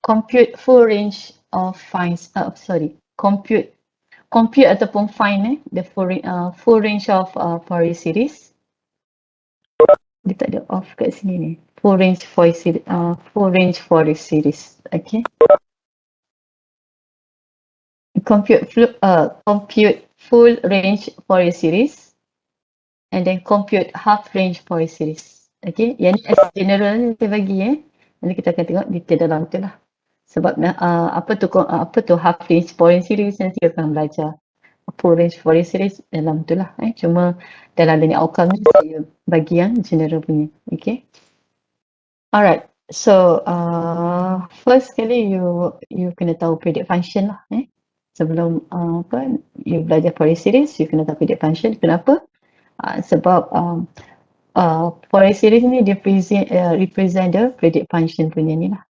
compute full range of finds, compute ataupun find the full range of Fourier series. Dia tak ada off kat sini ni. Full range Fourier series. Okay. Compute full range Fourier series and then compute half range Fourier series. Okay. Yang ni as general ni saya bagi nanti kita akan tengok detail dalam tu lah. Sebab apa tu half range Fourier series nanti kita akan belajar full range Fourier series dalam tu lah. Cuma dalam learning outcome ni saya bagi yang general punya. Okay. Alright. So first sekali you kena tahu predict function lah. Sebelum you belajar Fourier series, you kena tahu predict function. Kenapa? Sebab Fourier series ni dia represent the predict function punya ni lah.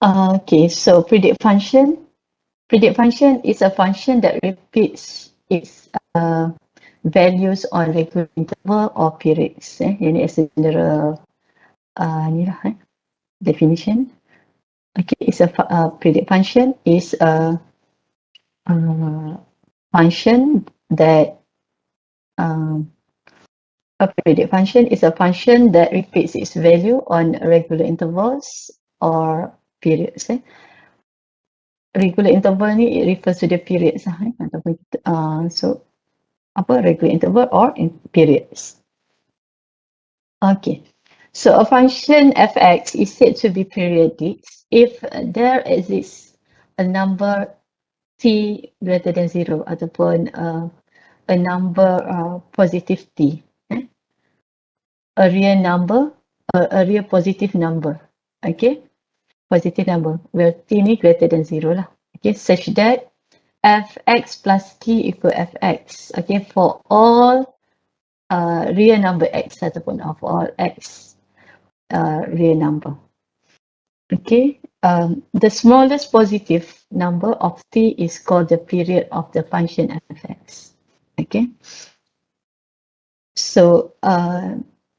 Okay, so predict function is a function that repeats its values on regular interval or periods. Ini as a general definition. Okay, it's a predict function is a function that a predict function is a function that repeats its value on regular intervals or periods. Regular interval ni it refers to the periods so regular interval or in periods. Okay, so a function fx is said to be periodic if there exists a number t greater than 0 ataupun a number positive t, a real number, a real positive number. Okay, positive number where t ni greater than 0 lah. Okay, such that fx plus t equal fx. Okay, for all real number x ataupun of all x real number. Okay, the smallest positive number of t is called the period of the function fx. Okay, so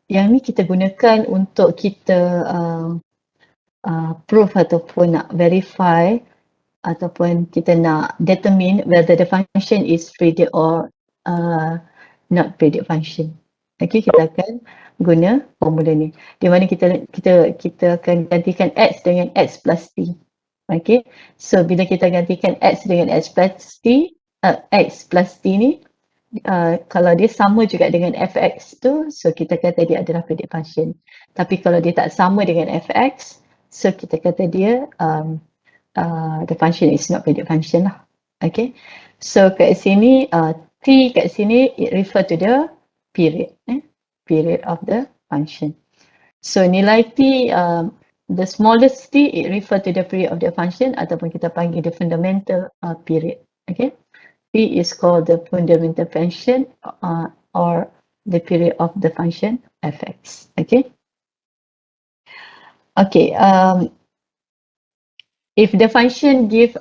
yang ni kita gunakan untuk kita prove ataupun nak verify ataupun kita nak determine whether the function is predict or not predict function. Okay, kita akan guna formula ni. Di mana kita akan gantikan x dengan x plus t. Okay, so bila kita gantikan x dengan x plus t ni, kalau dia sama juga dengan fx tu, so kita kata dia adalah predict function. Tapi kalau dia tak sama dengan fx, so kita kata dia the function is not predict function lah. Okay, so kat sini t kat sini it refer to the period, period of the function. So nilai t, the smallest t it refer to the period of the function ataupun kita panggil the fundamental period. Okay, t is called the fundamental function or the period of the function fx. Okay. Okay. If the function this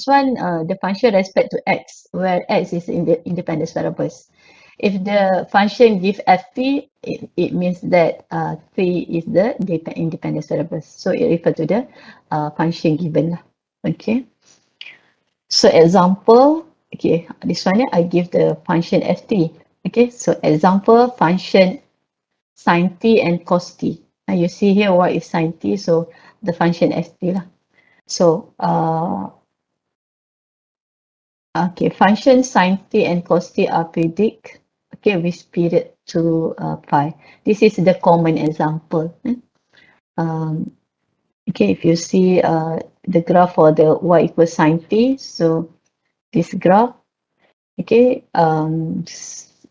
one the function respect to x where x is in the independent variables. If the function give ft, it means that t is the independent variables. So it refers to the function given. Okay. So example, okay, this one I give the function ft. Okay, so example function sin t and cos t. And you see here what is sin t, so the function ft lah. So okay, function sin t and cos t are predict, okay, with period to pi. This is the common example. Okay, if you see the graph for the y equals sin t, so this graph, okay,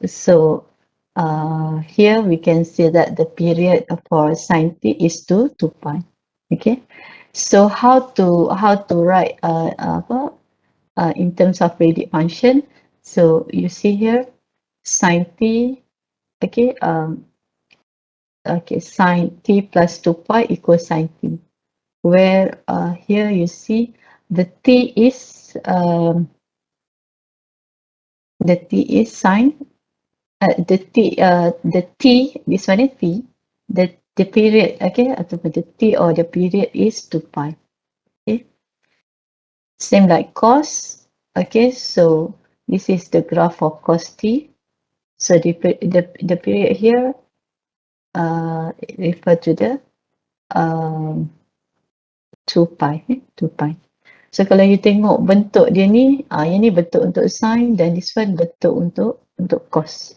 so here we can see that the period for sin t is 2 pi. Okay, so how to write in terms of predict function? So you see here sin t, okay, okay, sin t plus 2 pi equals sin t, where here you see the t is sin, the t, this one is t, the the period, okay, ataupun the T or the period is 2 pi. Okay. Same like cos. Okay, so this is the graph of cos T. So the period here refer to the 2 pi. 2 pi. So kalau you tengok bentuk dia ni, yang ni bentuk untuk sin dan this one bentuk untuk cos.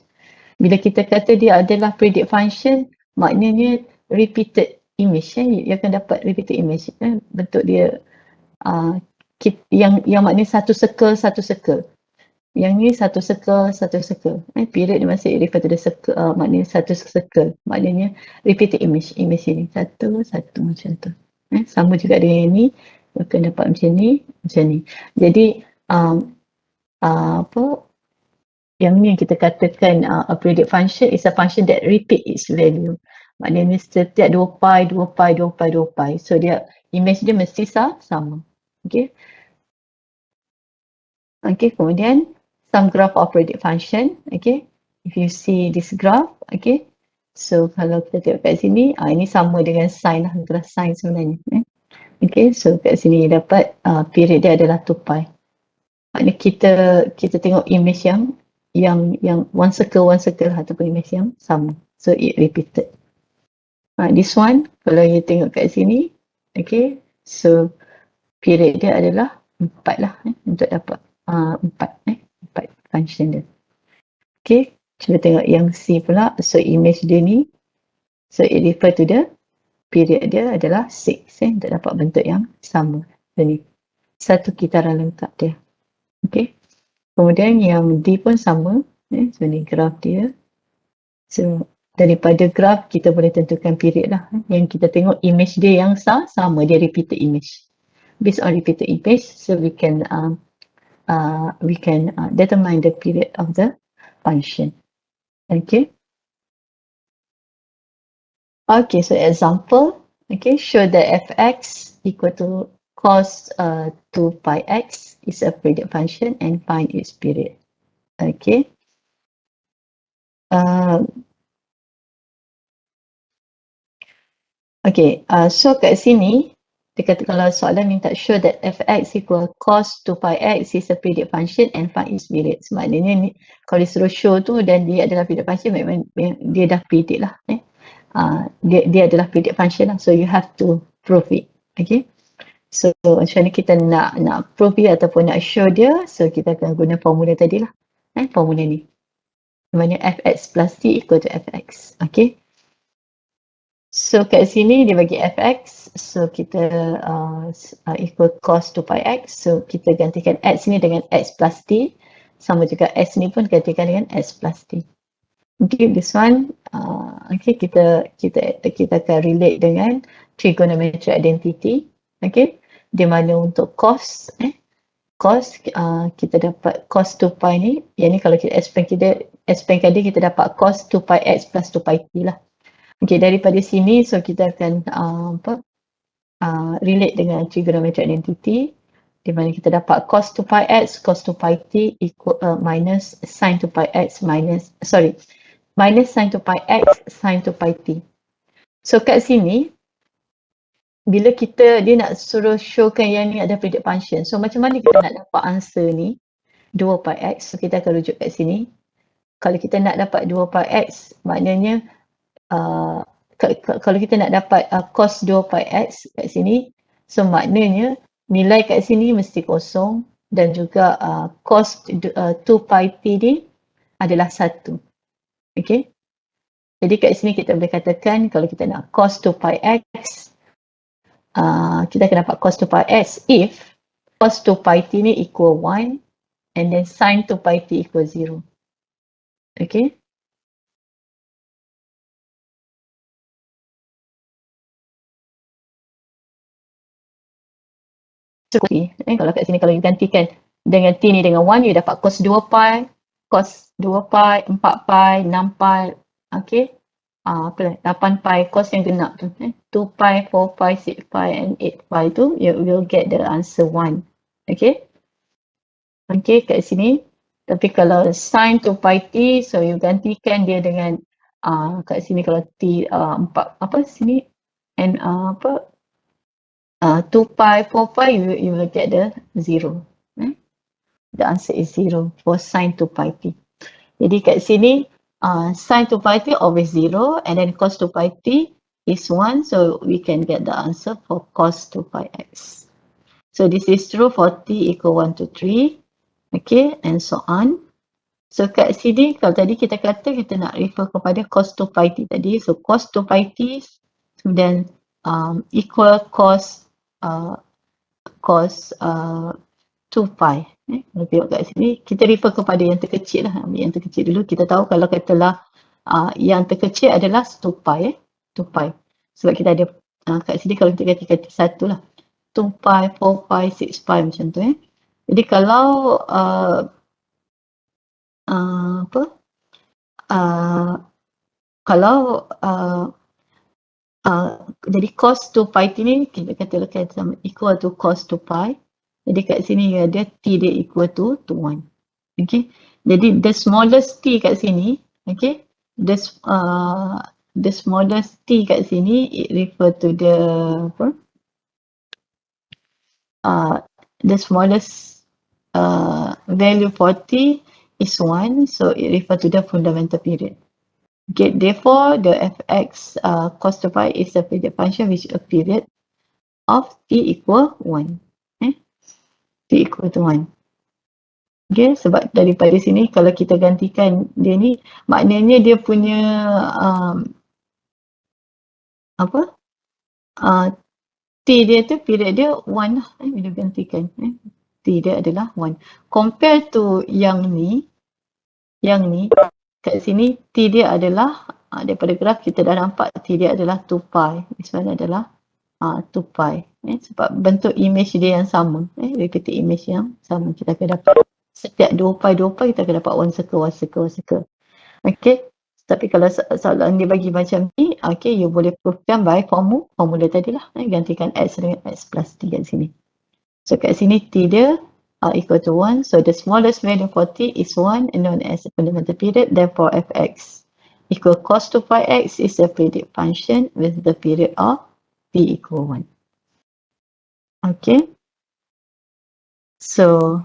Bila kita kata dia adalah predict function, maknanya repeated image. You akan dapat repeated image. Bentuk dia yang maknanya satu circle. Yang ni satu circle. Period dia masih refer to the circle, maknanya satu circle. Maknanya repeated image ini. Satu macam tu. Sama juga dengan ini. Akan dapat macam ni. Jadi yang ni yang kita katakan a predict function is a function that repeat its value. Maknanya setiap 2 pi. So dia image dia mesti sama. Okay. Okay, kemudian some graph of predict function. Okay. If you see this graph, okay. So kalau kita tengok kat sini, ini sama dengan sin lah, graph sin sebenarnya. Okay, so kat sini dapat period dia adalah 2 pi. Maknanya kita tengok image yang one circle ataupun image yang sama. So it repeated. This one, kalau you tengok kat sini, okay, so period dia adalah 4 lah untuk dapat 4 function dia. Okay, cuba tengok yang C pula. So image dia ni, so it refer to the period dia adalah 6 untuk dapat bentuk yang sama. So ni satu kitaran lengkap dia. Okay. Kemudian yang D pun sama. So ni graf dia. So daripada graf kita boleh tentukan period lah. Yang kita tengok image dia yang sama, dia repeated image. Based on repeated image, so we can determine the period of the function. Okay. Okay, so example. Okay, show that fx equal to cos 2 pi x is a predict function and find its period. Okay. So kat sini dia kata kalau soalan minta show that fx equal cos 2 pi x is a predict function and find its period. So, maknanya ni kalau disuruh show tu dan dia adalah predict function, memang dia dah predict lah. Dia adalah predict function lah. So you have to prove it. Okay. So macam mana kita nak prove it ataupun nak show dia, so kita akan guna formula tadi lah. Formula ni. Mana fx plus t equal to fx. Okay. So kat sini dia bagi fx, so kita equal cos 2 pi x, so kita gantikan x ni dengan x plus t, sama juga x ni pun gantikan dengan x plus t. Okay, this one, okay, kita akan relate dengan trigonometric identity. Okay, di mana untuk cos, kita dapat cos 2 pi ni, yang ni kalau kita expand dia kita dapat cos 2 pi x plus 2 pi t lah. Okay, daripada sini, so kita akan relate dengan trigonometric identity, di mana kita dapat cos 2 pi x, cos 2 pi t equal minus sin 2 pi x minus sin 2 pi x sin 2 pi t. So kat sini, bila dia nak suruh showkan yang ni ada predict function, so macam mana kita nak dapat answer ni 2 pi x, so kita akan rujuk kat sini. Kalau kita nak dapat 2 pi x, maknanya kalau kita nak dapat cos 2 pi x kat sini, so maknanya nilai kat sini mesti kosong dan juga cos 2 pi t ni adalah 1. Okay. Jadi kat sini kita boleh katakan kalau kita nak cos 2 pi x, kita akan dapat cos 2 pi x if cos 2 pi t ni equal 1 and then sin 2 pi t equal 0. Okay. Kalau kat sini kalau you gantikan dengan t ni dengan 1, you dapat cos 2 pi, 4 pi, 6 pi, okay. 8 pi, cos yang genap tu. 2 pi, 4 pi, 6 pi and 8 pi tu, you will get the answer 1. Okay. Okay, kat sini. Tapi kalau sin 2 pi t, so you gantikan dia dengan kat sini kalau T 4 apa sini and 2 pi 4 pi you will get the 0. The answer is 0 for sin 2 pi t. Jadi kat sini sin 2 pi t always 0 and then cos 2 pi t is 1, so we can get the answer for cos 2 pi x. So this is true for t equal 1 to 3, okay, and so on. So kat sini kalau tadi kita kata kita nak refer kepada cos 2 pi t tadi, so cos 2 pi t kemudian equal cos 2 pi. Kalau tengok kat sini, kita refer kepada yang terkecil lah. Ambil yang terkecil dulu. Kita tahu kalau katalah yang terkecil adalah 2 pi. 2 pi. Sebab kita ada kat sini kalau kita kata satu lah. 2 pi, 4 pi, 6 pi macam tu. Jadi kalau jadi cos 2 pi t ni kita katakan sama equal to cos 2 pi. Jadi kat sini ada t dia equal to 1. Okay. Jadi the smallest t kat sini, okay, the smallest t kat sini it refer to the smallest value for t is 1, so it refer to the fundamental period. Okay, therefore the fx cos 2 pi is a period function which a period of t equal 1. T equal to 1. Okay, sebab daripada sini kalau kita gantikan dia ni, maknanya dia punya T dia tu period dia 1 lah, bila gantikan. T dia adalah 1. Compare to yang ni, kat sini T dia adalah, daripada graf kita dah nampak T dia adalah 2 pi. This one adalah 2 pi. Sebab bentuk image dia yang sama. Repeated image yang sama. Kita akan dapat setiap 2 pi kita akan dapat 1 circle. Okay. Tapi kalau soalan dia bagi macam ni, okay, you boleh proofkan by formula tadi lah. Gantikan x dengan x plus t kat sini. So kat sini t dia equal to 1. So the smallest value for t is 1 and known as the fundamental period. Therefore fx equal cos 2 pi x is a periodic function with the period of t equal 1. Okay. So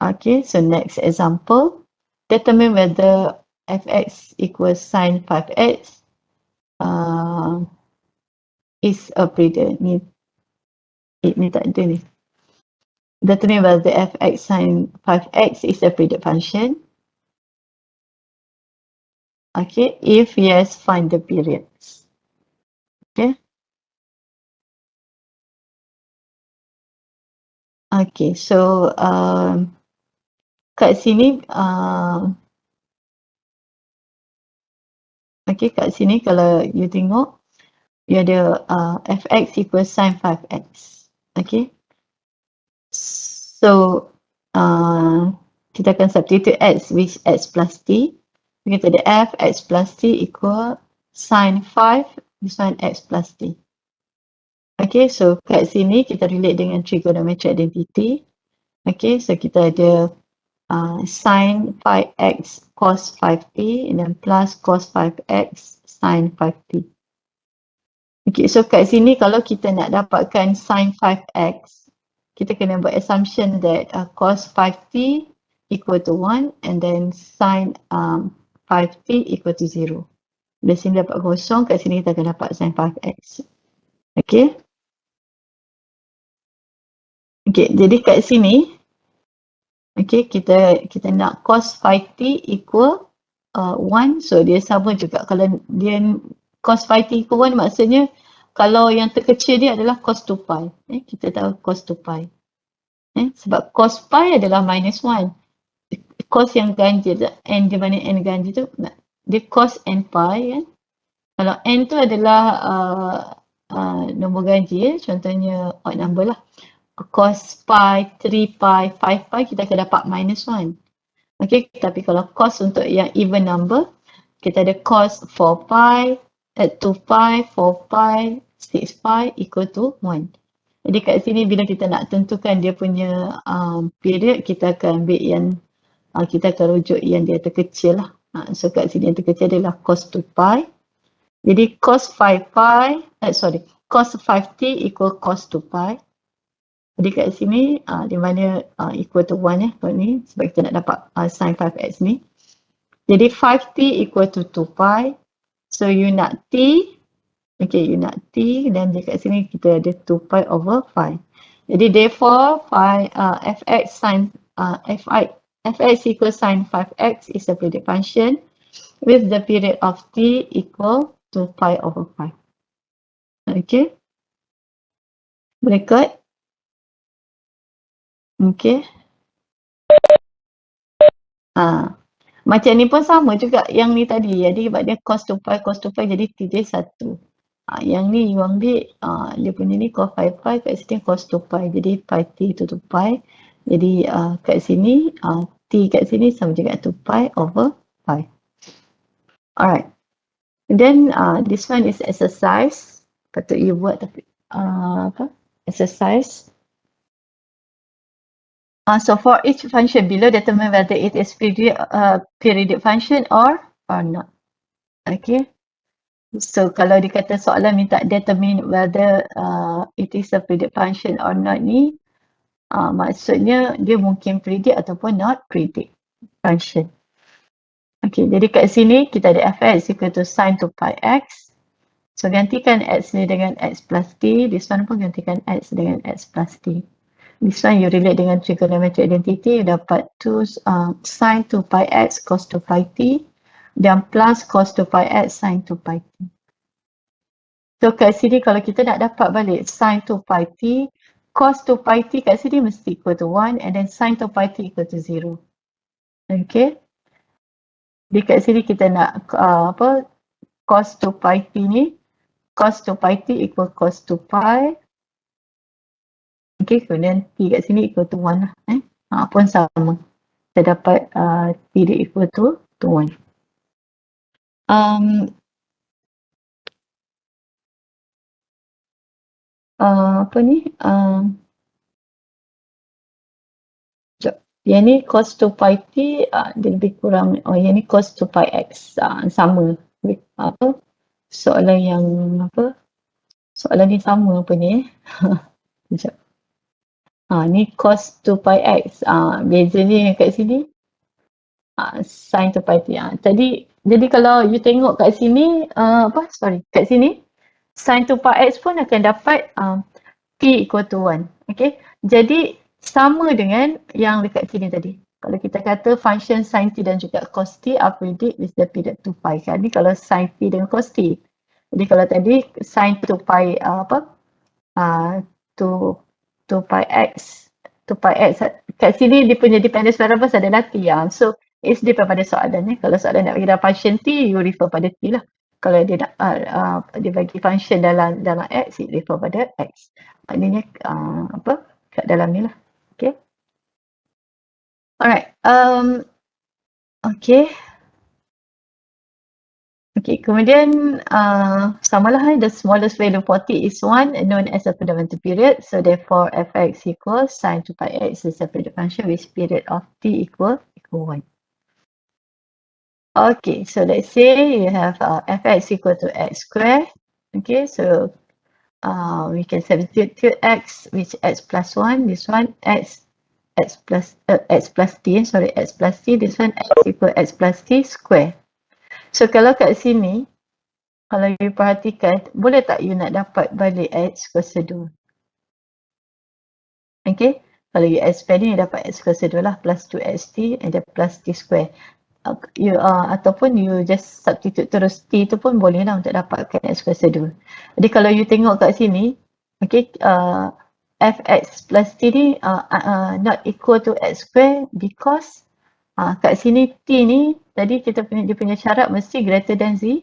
next example. Determine whether fx equals sin 5x is a period. Ni tak ada ni. Determine whether fx sin 5x is a period function. Okay, if yes, find the periods. Okay. Okay, so kat sini kat sini kalau you tengok, you ada fx equals sin 5x. Okay. So kita akan substitute x with x plus t. Kita ada f x plus t equal sin 5, this one x plus t. Okay, so kat sini kita relate dengan trigonometric identity. Okay, so kita ada sin 5x cos 5t and then plus cos 5x sin 5t. Okay, so kat sini kalau kita nak dapatkan sin 5x, kita kena buat assumption that cos 5t equal to 1 and then sin 5t equal to 0. Dari sini dapat kosong, kat sini kita akan dapat sin 5x. Okay. Okay, jadi kat sini, okay, kita nak cos 5t equal 1, so dia sama juga. Kalau dia cos 5t equal 1 maksudnya kalau yang terkecil dia adalah cos 2 pi. Kita tahu cos 2 pi. Sebab cos pi adalah minus 1. Cos yang ganjil, n di mana n ganjil tu, dia cos n pi kan. Kalau n tu adalah nombor ganjil, contohnya odd number lah. Cos pi, 3 pi, 5 pi, kita akan dapat minus 1. Okay, tapi kalau cos untuk yang even number, kita ada cos 4 pi, 2 pi, 4 pi, 6 pi equal to 1. Jadi kat sini bila kita nak tentukan dia punya period, kita akan ambil yang, kita akan rujuk yang dia terkecil lah. So kat sini yang terkecil adalah cos 2 pi. Jadi cos 5 pi, cos 5t equal cos 2 pi. Jadi kat sini di mana equal to 1 kalau ni sebab kita nak dapat sin 5x ni. Jadi 5t equal to 2 pi. So you nak t, you nak t dan dekat sini kita ada 2 pi over 5. Jadi therefore fx sin fx equal sin 5x is a periodic function with the period of t equal to pi over 5. Okay. Boleh kot? Okay. Macam ni pun sama juga yang ni tadi. Jadi sebab dia cos 2 pi jadi t dia 1. Yang ni you ambil dia punya ni cos 5 pi kat sini cos 2 pi. Jadi pi t to 2 pi. Jadi kat sini t kat sini sama juga 2 pi over pi. Alright. Then this one is exercise. Patut you buat tapi exercise. So for each function below, determine whether it is periodic function or not. Okay. So kalau dikata soalan minta determine whether it is a periodic function or not ni, maksudnya dia mungkin periodic ataupun not periodic function. Okay, jadi kat sini kita ada fx equal to sin 2 pi x. So gantikan x ni dengan x plus t. This one pun gantikan x dengan x plus t. This one you relate dengan trigonometric identity, you dapat sin 2 pi x cos 2 pi t dan plus cos 2 pi x sin 2 pi t. So kat sini kalau kita nak dapat balik sin 2 pi t, cos 2 pi t kat sini mesti equal to 1 and then sin 2 pi t equal to 0. Okay. Di kat sini kita nak cos 2 pi t ni, cos 2 pi t equal cos 2 pi. Okay, kemudian t kat sini equal to 1 lah. Pun sama. Kita dapat t dia equal to 1. Apa ni? Yang ni cos 2 pi t dia lebih kurang. Yang ni cos 2 pi x. Sama. Soalan yang soalan ni sama apa ni? Sekejap. Ni cos 2 pi x. Bezanya kat sini sin 2 pi t. Jadi kalau you tengok kat sini kat sini sin 2 pi x pun akan dapat t equal to 1. Okay. Jadi sama dengan yang dekat sini tadi. Kalau kita kata function sin t dan juga cos t are periodic with the period 2 pi. Kan ni kalau sin t dan cos t. Jadi kalau tadi sin 2 pi 2 pi x kat sini dia punya dependence variables adalah t. So it's depend pada soalan ni. Kalau soalan nak bagi dalam function t, you refer pada t lah. Kalau dia nak dia bagi function dalam x, you refer pada x. Maknanya kat dalam ni lah. Okay. Alright. Okay. Okay, kemudian samalah the smallest value for t is 1 known as a fundamental period. So therefore fx equals sin 2 pi x is a periodic function with period of t equal 1. Okay, so let's say you have fx equal to x squared. Okay, so we can substitute x which x plus 1. This one x plus t. This one x equal x plus t square. So kalau kat sini, kalau you perhatikan, boleh tak you nak dapat balik x kuasa 2? Okay, kalau you expand ni, you dapat x kuasa 2 lah, plus 2xt and then plus t square. Ataupun you just substitute terus t tu pun boleh lah untuk dapatkan x kuasa 2. Jadi kalau you tengok kat sini, okay, fx plus t ni not equal to x square because kat sini t ni tadi dia punya syarat mesti greater than 0.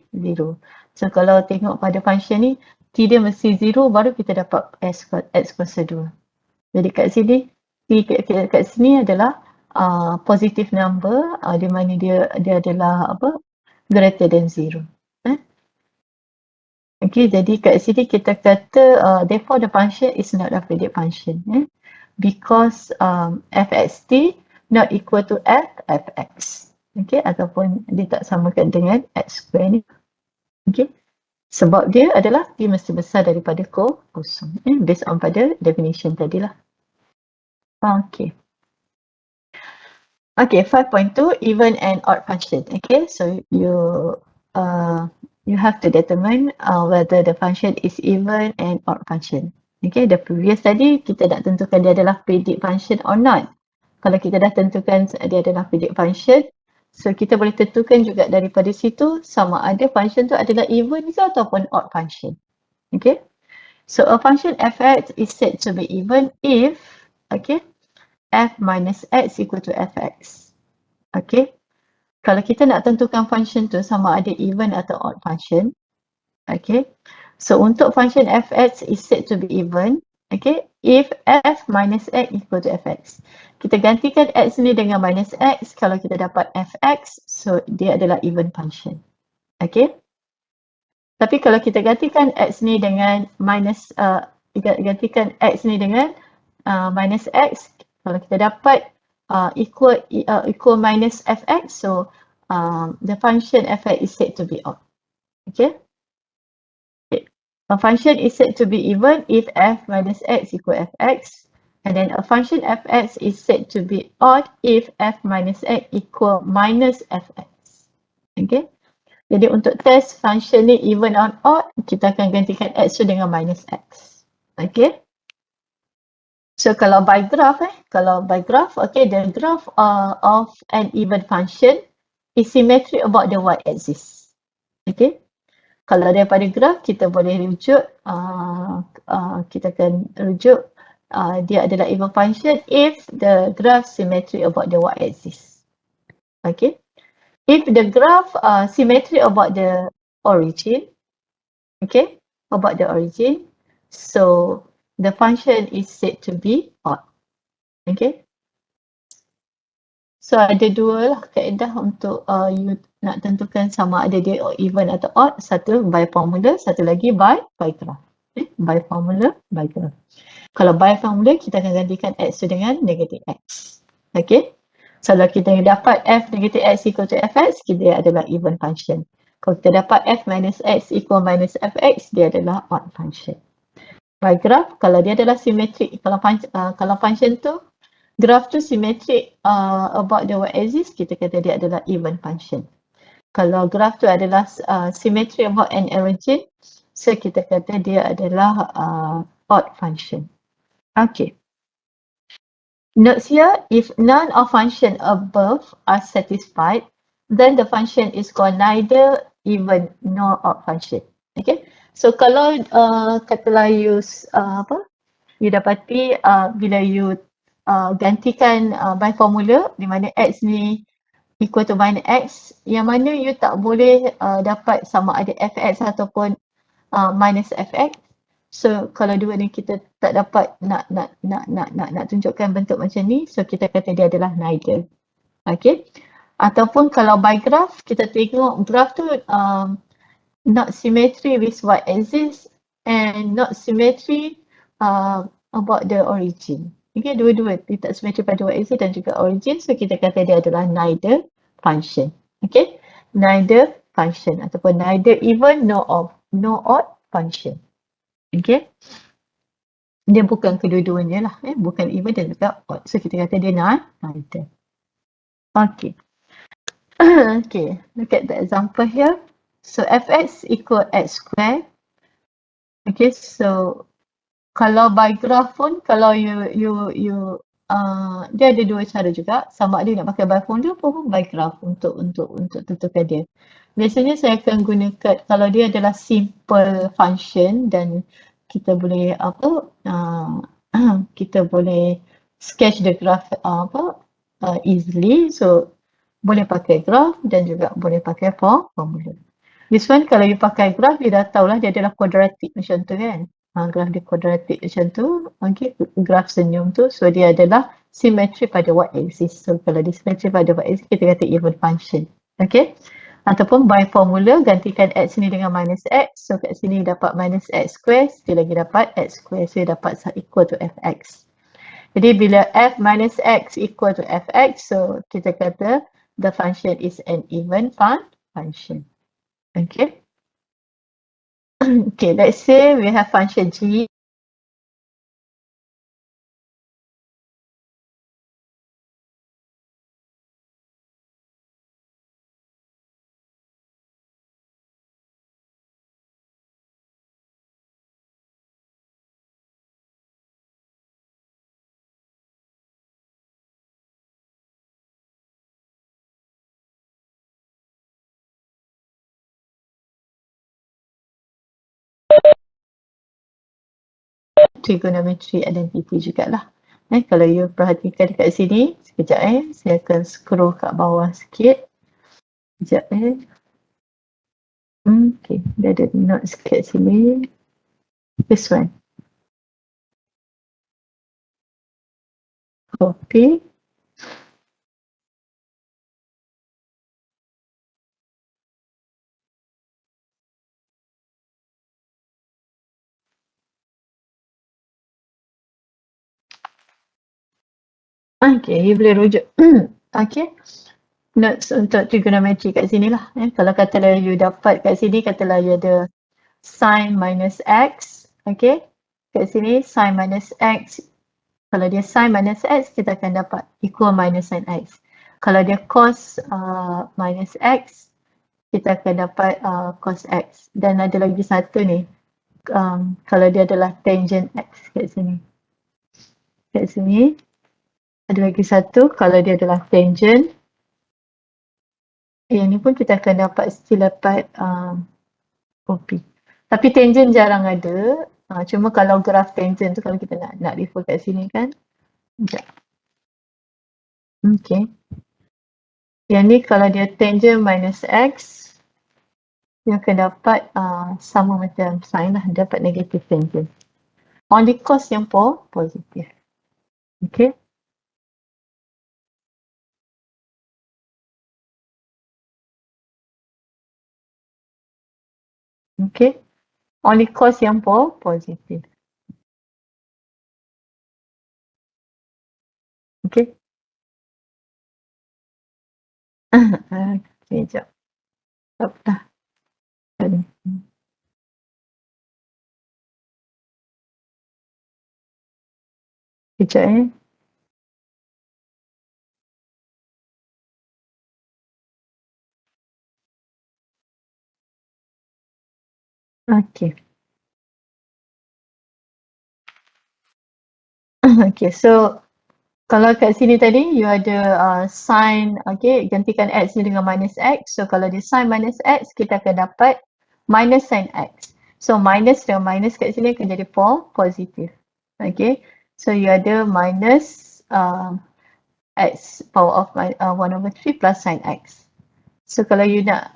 So kalau tengok pada function ni t dia mesti 0 baru kita dapat x kuasa 2. Jadi kat sini t kat sini adalah positive number di mana dia adalah greater than 0. Okay, jadi kat sini kita kata therefore the function is not a periodic function because fxt not equal to fx. Okay, ataupun dia tak samakan dengan X square ni. Okay, sebab dia adalah P mesti besar daripada kosong. Based on pada definition tadilah. Okay. Okay, 5.2, even and odd function. Okay, so you have to determine whether the function is even and odd function. Okay, the previous tadi kita nak tentukan dia adalah predict function or not. Kalau kita dah tentukan dia adalah predict function, so kita boleh tentukan juga daripada situ sama ada function tu adalah even ke ataupun odd function. Okay, so a function fx is said to be even if, okay, f minus x equal to fx. Okay, kalau kita nak tentukan function tu sama ada even atau odd function, okay, so untuk function fx is said to be even, okay, if f minus x equal to fx. Kita gantikan x ni dengan minus x, kalau kita dapat fx, so dia adalah even function. Okay, tapi kalau kita gantikan x ni dengan minus, gantikan x ni dengan minus x, kalau kita dapat equal minus fx, so the function fx is said to be odd. Okay, a function is said to be even if f minus x equal fx, and then a function fx is said to be odd if f minus x equal minus fx. Okay, jadi untuk test function ni even or odd, kita akan gantikan x tu dengan minus x. Okay, so kalau by graph, okay, the graph of an even function is symmetric about the y-axis. Okay, kalau daripada graph kita boleh rujuk, kita akan rujuk dia adalah even function if the graph symmetric about the y-axis. Okay, if the graph symmetric about the origin, okay, about the origin, so the function is said to be odd. Okay, so ada dua lah kaedah untuk you nak tentukan sama ada dia even atau odd. Satu by formula, satu lagi by graph. By formula, by graph. Kalau by formula, kita akan gantikan x tu dengan negative x. Okay, so kalau kita dapat f negative x equal to fx, dia adalah even function. Kalau kita dapat f minus x equal minus fx, dia adalah odd function. By graph, kalau dia adalah symmetric, kalau function tu graph tu symmetric about the y-axis, kita kata dia adalah even function. Kalau graph tu adalah symmetric about an origin, so kita kata dia adalah odd function. Okay. Note here, if none of function above are satisfied, then the function is called neither even nor odd function. Okay. So kalau katalah you you dapati bila you gantikan by formula di mana x ni equal to minus x, yang mana you tak boleh dapat sama ada fx ataupun minus fx. So kalau dua ni kita tak dapat nak tunjukkan bentuk macam ni, so kita kata dia adalah neither. Okay, ataupun kalau by graph, kita tengok graph tu not symmetry with y-axis and not symmetry about the origin. Okay, dua-dua dia tak symmetry pada y-axis dan juga origin, so kita kata dia adalah neither function. Okay, neither function ataupun neither even nor odd function. Okay, dia bukan kedua-duanya lah, bukan even dan juga odd, so kita kata dia neither. Okay. Okay, look at the example here. So fx equal x square. Okay, so kalau by graph pun, kalau dia ada dua cara juga, sama ada nak pakai by formula pun by graph untuk tentukan dia. Biasanya saya akan gunakan, kalau dia adalah simple function dan kita boleh kita boleh sketch the graph easily, so boleh pakai graph dan juga boleh pakai formula. This one kalau you pakai graph, you dah tahulah dia adalah quadratic macam tu kan. Graph dia quadratic macam tu, okay, graph senyum tu, so dia adalah symmetry pada y-axis. So kalau dia symmetry pada y-axis, kita kata even function. Okay, ataupun by formula, gantikan x ni dengan minus x, so kat sini dapat minus x square, sekali lagi dapat x square, so dapat equal to fx. Jadi bila f minus x equal to fx, so kita kata the function is an even function. Okay. Okay, let's say we have function g. Trigonometry identity jugalah. Kalau you perhatikan dekat sini, sekejap saya akan scroll kat bawah sikit. Sekejap okay, dia ada notes kat sini. This one. Copy. Okay, you boleh rujuk. Okay. Notes untuk trigonometry kat sini lah. Kalau katalah you dapat kat sini, katalah you ada sin minus x. Okay. Kat sini sin minus x. Kalau dia sin minus x, kita akan dapat equal minus sin x. Kalau dia cos minus x, kita akan dapat cos x. Dan ada lagi satu ni, kalau dia adalah tangent x kat sini. Kat sini, ada lagi satu, kalau dia adalah tangent. Yang ni pun kita akan dapat, still dapat OP. Tapi tangent jarang ada. Cuma kalau graf tangent tu, kalau kita nak refer kat sini kan. Sekejap. Okay. Yang ni kalau dia tangent minus x, dia akan dapat sama macam sin lah, dapat negative tangent. Only cos yang positif. Okay. Okay. Only cos yang positif. Okay. Okay, sekejap. Dah. Sekejap Okay. Okay, so kalau kat sini tadi you ada sin, okay, gantikan x ni dengan minus x. So kalau dia sin minus x, kita akan dapat minus sin x. So minus dengan minus kat sini akan jadi positif. Okay, so you ada minus x power of 1/3 plus sin x. So kalau you nak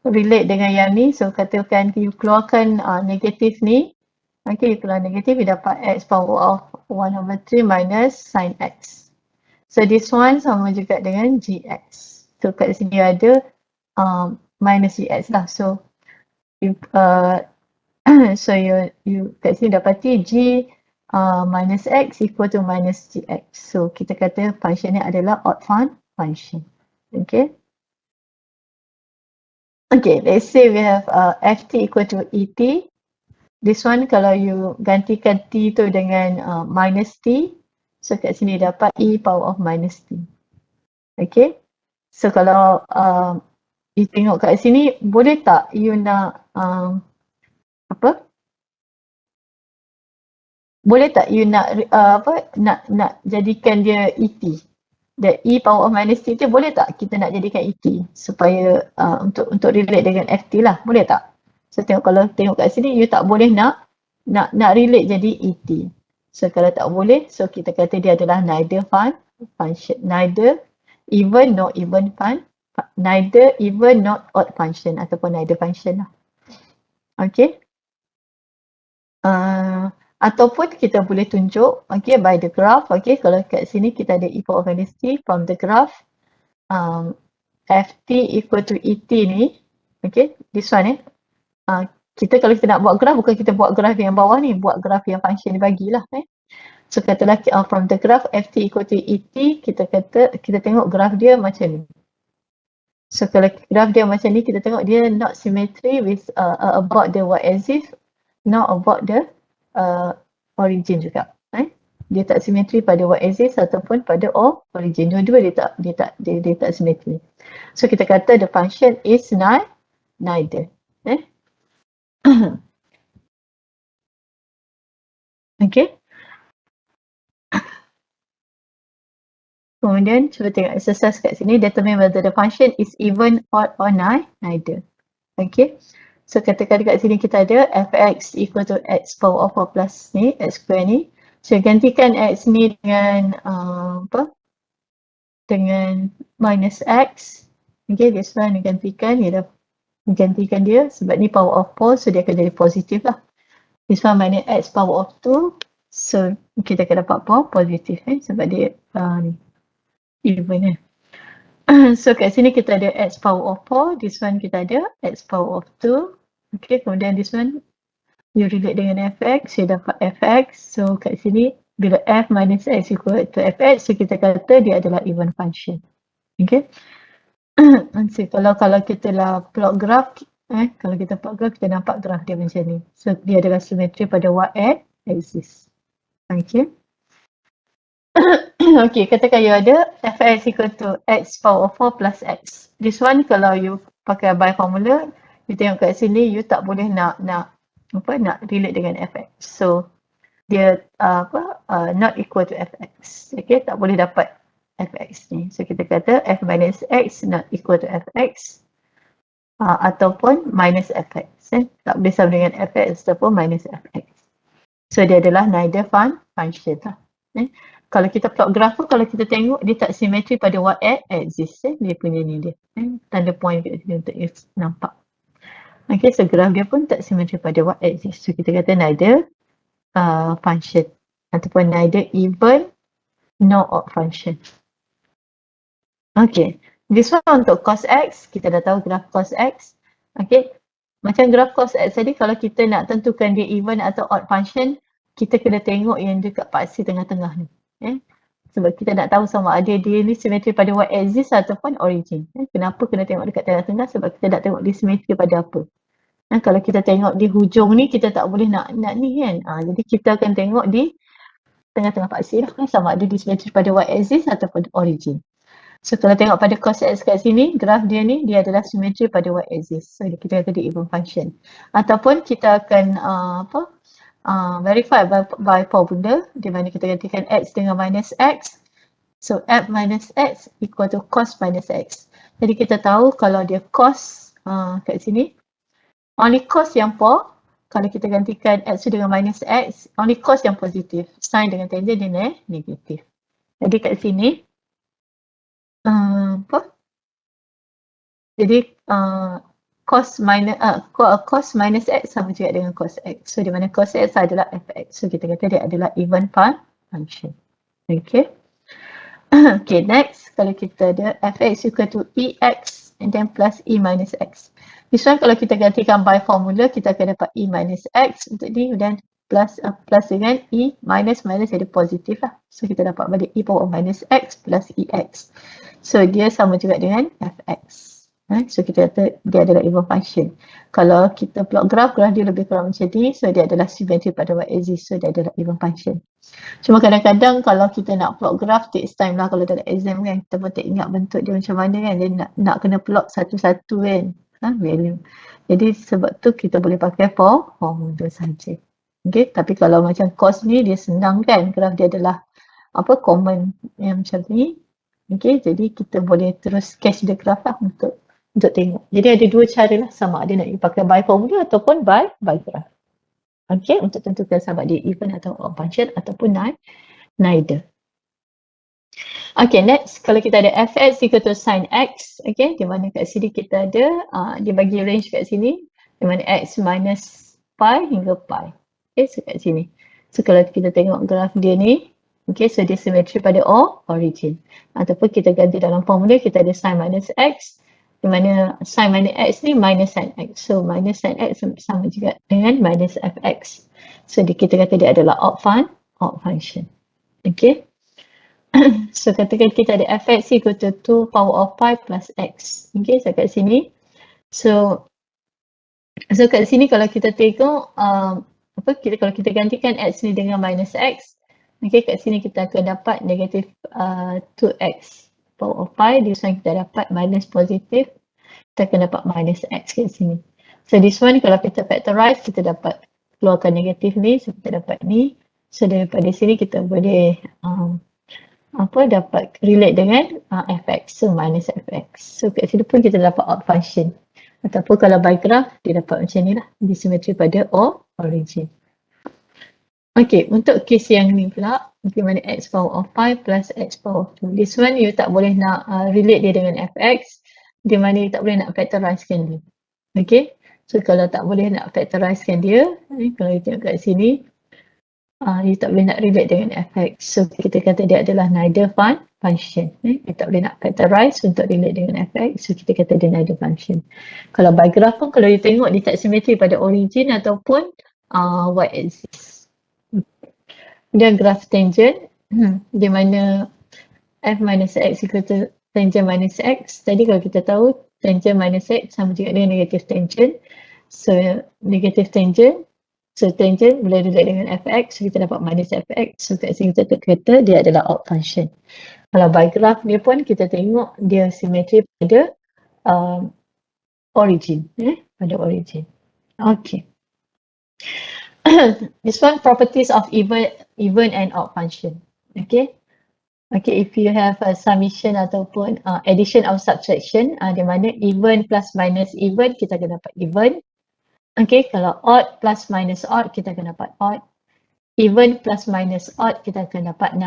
relate dengan yang ni, so katakan you keluarkan negatif ni. Okay, you keluar negatif, you dapat x power of 1/3 minus sin x. So this one sama juga dengan gx. So kat sini ada minus gx lah. So you, so you kat sini dapati g minus x equal to minus gx. So kita kata function ni adalah odd function. Okay. Okay, let's say we have ft equal to et. This one kalau you gantikan t tu dengan minus t, so kat sini dapat e power of minus t. Okay, so kalau you tengok kat sini, boleh tak you nak boleh tak you nak nak jadikan dia et? The e power of minus t tu boleh tak kita nak jadikan et supaya untuk relate dengan ft lah, boleh tak? So kalau tengok kat sini, you tak boleh nak relate jadi et. So kalau tak boleh, so kita kata dia adalah neither function, neither even not even neither even not odd function ataupun neither function lah. Okay. Ataupun kita boleh tunjuk, okay, by the graph. Okay, kalau kat sini kita ada e power of minus t from the graph, ft equal to et ni, okay, this one kita kalau kita nak buat graf, bukan kita buat graf yang bawah ni, buat graf yang function ni bagilah So katalah from the graph ft equal to et, kita tengok graph dia macam ni. So kalau graph dia macam ni, kita tengok dia not symmetry with about the y-axis, not about the origin juga. Dia tak simetri pada y-axis ataupun pada origin. Dua-dua dia tak simetri. So kita kata the function is neither. Okay. Kemudian cuba tengok exercise kat sini, determine whether the function is even, odd or neither. Okay. So katakan dekat sini kita ada fx equal to x power of 4 plus ni, x square ni. So gantikan x ni dengan dengan minus x. Okay, this one gantikan, dia dah gantikan dia sebab ni power of 4, so dia akan jadi positif lah. This one minus x power of 2, so kita akan dapat power positif sebab dia ni even So kat sini kita ada x power of 4, this one kita ada x power of 2. Okay, kemudian this one you relate dengan fx, you dapat fx. So kat sini bila f minus x equal to fx, so kita kata dia adalah even function. Okay. So kalau kita lah plot graph, kalau kita plot graph, kita nampak graph dia macam ni. So dia adalah simetri pada y-axis. Okay. Okay, katakan you ada fx equal to x power of 4 plus x. This one kalau you pakai by formula, you tengok kat sini, you tak boleh nak relate dengan fx. So dia not equal to fx. Okay, tak boleh dapat fx ni. So kita kata f minus x not equal to fx ataupun minus fx. Tak boleh sama dengan fx ataupun minus fx. So dia adalah neither function lah. Kalau kita plot graph pun, kalau kita tengok dia tak simetri pada y-axis. Dia punya ni dia. Tanda point kat sini untuk you nampak. Okay, so graph dia pun tak simetri pada y-axis. So kita kata neither function ataupun neither even nor odd function. Okay, this one untuk cos x, kita dah tahu graph cos x. Okay, macam graph cos x tadi, kalau kita nak tentukan dia even atau odd function, kita kena tengok yang dekat paksi tengah-tengah ni. Sebab kita nak tahu sama ada dia ni simetri pada y-axis ataupun origin. Kenapa kena tengok dekat tengah-tengah? Sebab kita nak tengok dia simetri pada apa. Kalau kita tengok di hujung ni, kita tak boleh nak ni kan. Jadi kita akan tengok di tengah-tengah paksi lah, sama ada dia simetri pada y-axis ataupun origin. So kalau tengok pada cos x kat sini, graf dia ni dia adalah simetri pada y-axis. So kita kata dia even function. Ataupun kita akan verify by formula, di mana kita gantikan x dengan minus x. So f minus x equal to cos minus x. Jadi kita tahu kalau dia cos kat sini, only cos yang kalau kita gantikan x dengan minus x, only cos yang positif. Sin dengan tangent dia negatif. Jadi kat sini jadi cos minus x sama juga dengan cos x. So di mana cos x adalah fx. So kita kata dia adalah even function. Okay. Okay, next kalau kita ada fx equal to ex and then plus e minus x. This one kalau kita gantikan by formula, kita akan dapat e minus x untuk ni, dan plus dengan e minus jadi positif lah. So kita dapat balik e power minus x plus ex. So dia sama juga dengan fx. So kita kata dia adalah even function. Kalau kita plot graph dia lebih kurang macam ni. So dia adalah simetri pada y-axis. So dia adalah even function. Cuma kadang-kadang kalau kita nak plot graph takes time lah kalau dalam exam kan. Kita pun tak ingat bentuk dia macam mana kan. Dia nak kena plot satu-satu kan. Value. Jadi sebab tu kita boleh pakai formula saja. Okay, tapi kalau macam cos ni dia senang kan. Graph dia adalah common yang macam ni. Okay, jadi kita boleh terus sketch the graph lah untuk tengok. Jadi ada dua cara lah, sama ada nak pakai by formula ataupun by graph. Okay, untuk tentukan sama ada even atau odd function ataupun neither. Okay, next kalau kita ada fx equal to sin x, okay, di mana kat sini kita ada dia bagi range kat sini, di mana x minus pi hingga pi. Okay, so kat sini. So kalau kita tengok graph dia ni, okay, so dia simetri pada origin. Ataupun kita ganti dalam formula, kita ada sin minus x, di mana sin minus x ni minus sin x. So minus sin x sama juga dengan minus fx. So kita kata dia adalah odd function. Okay. So katakan kita ada fx equal to 2 power of pi plus x. Okay, so kat sini. So kat sini kalau kita tengok kalau kita gantikan x ni dengan minus x, okay, kat sini kita akan dapat negatif 2x power of pi. This one kita dapat minus positif, kita akan dapat minus x kat sini. So this one kalau kita factorize, kita dapat keluarkan negatif ni, so kita dapat ni. So daripada sini kita boleh dapat relate dengan fx, so minus fx. So kat sini pun kita dapat out function. Ataupun kalau by graph, dia dapat macam ni lah, disimetri pada origin. Okay, untuk case yang ni pula, di mana x power of pi plus x power of 2. This one you tak boleh nak relate dia dengan fx, di mana you tak boleh nak factorizekan dia. Okay, so kalau tak boleh nak factorizekan dia, kalau you tengok kat sini, you tak boleh nak relate dengan fx. So kita kata dia adalah neither function. You tak boleh nak factorize untuk relate dengan fx. So kita kata dia neither function. Kalau by graph pun kalau you tengok dia tak simetri pada origin ataupun y-axis. Dan graph tangent, di mana f minus x equal to tangent minus x. Tadi kalau kita tahu tangent minus x sama juga dengan negative tangent. So negative tangent, so tangent boleh relate dengan fx, so kita dapat minus fx. So kat sini kita kata dia adalah out function. Kalau by graph dia pun kita tengok dia simetri pada origin, pada origin. Okay. This one properties of even and odd function. Okay. Okay, if you have a summation ataupun addition or subtraction, di mana even plus minus even, kita akan dapat even. Okay, kalau odd plus minus odd, kita akan dapat odd. Even plus minus odd, kita akan dapat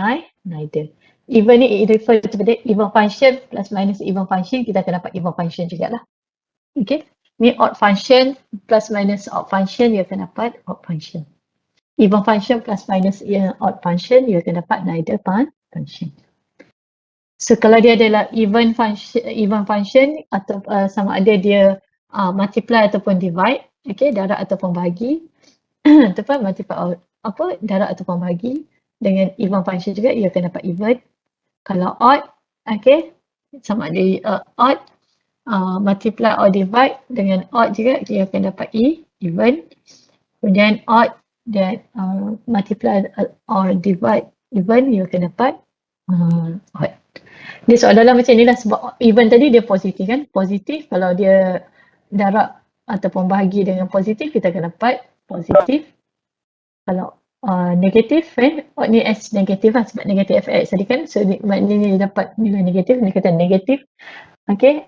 neither. Even ni refer kepada even function plus minus even function, kita akan dapat even function juga lah. Okay, ni odd function plus minus odd function, you akan dapat odd function. Even function plus minus odd function, you akan dapat neither function. So kalau dia adalah even function atau sama ada dia multiply ataupun divide, okay, darab ataupun bahagi, ataupun multiply darab ataupun bahagi dengan even function juga, you akan dapat even. Kalau odd, okay, sama ada odd multiply or divide dengan odd juga, you akan dapat even. Kemudian odd dan multiply or divide even, you akan dapat odd. Dia soalan macam ni lah, sebab even tadi dia positif kan, positif. Kalau dia darab ataupun bahagi dengan positif, kita akan dapat positif. Kalau negatif, odd ni S negatif lah, sebab negatif fx tadi kan, so maknanya dia dapat nilai negatif, dia kata negatif. Okay,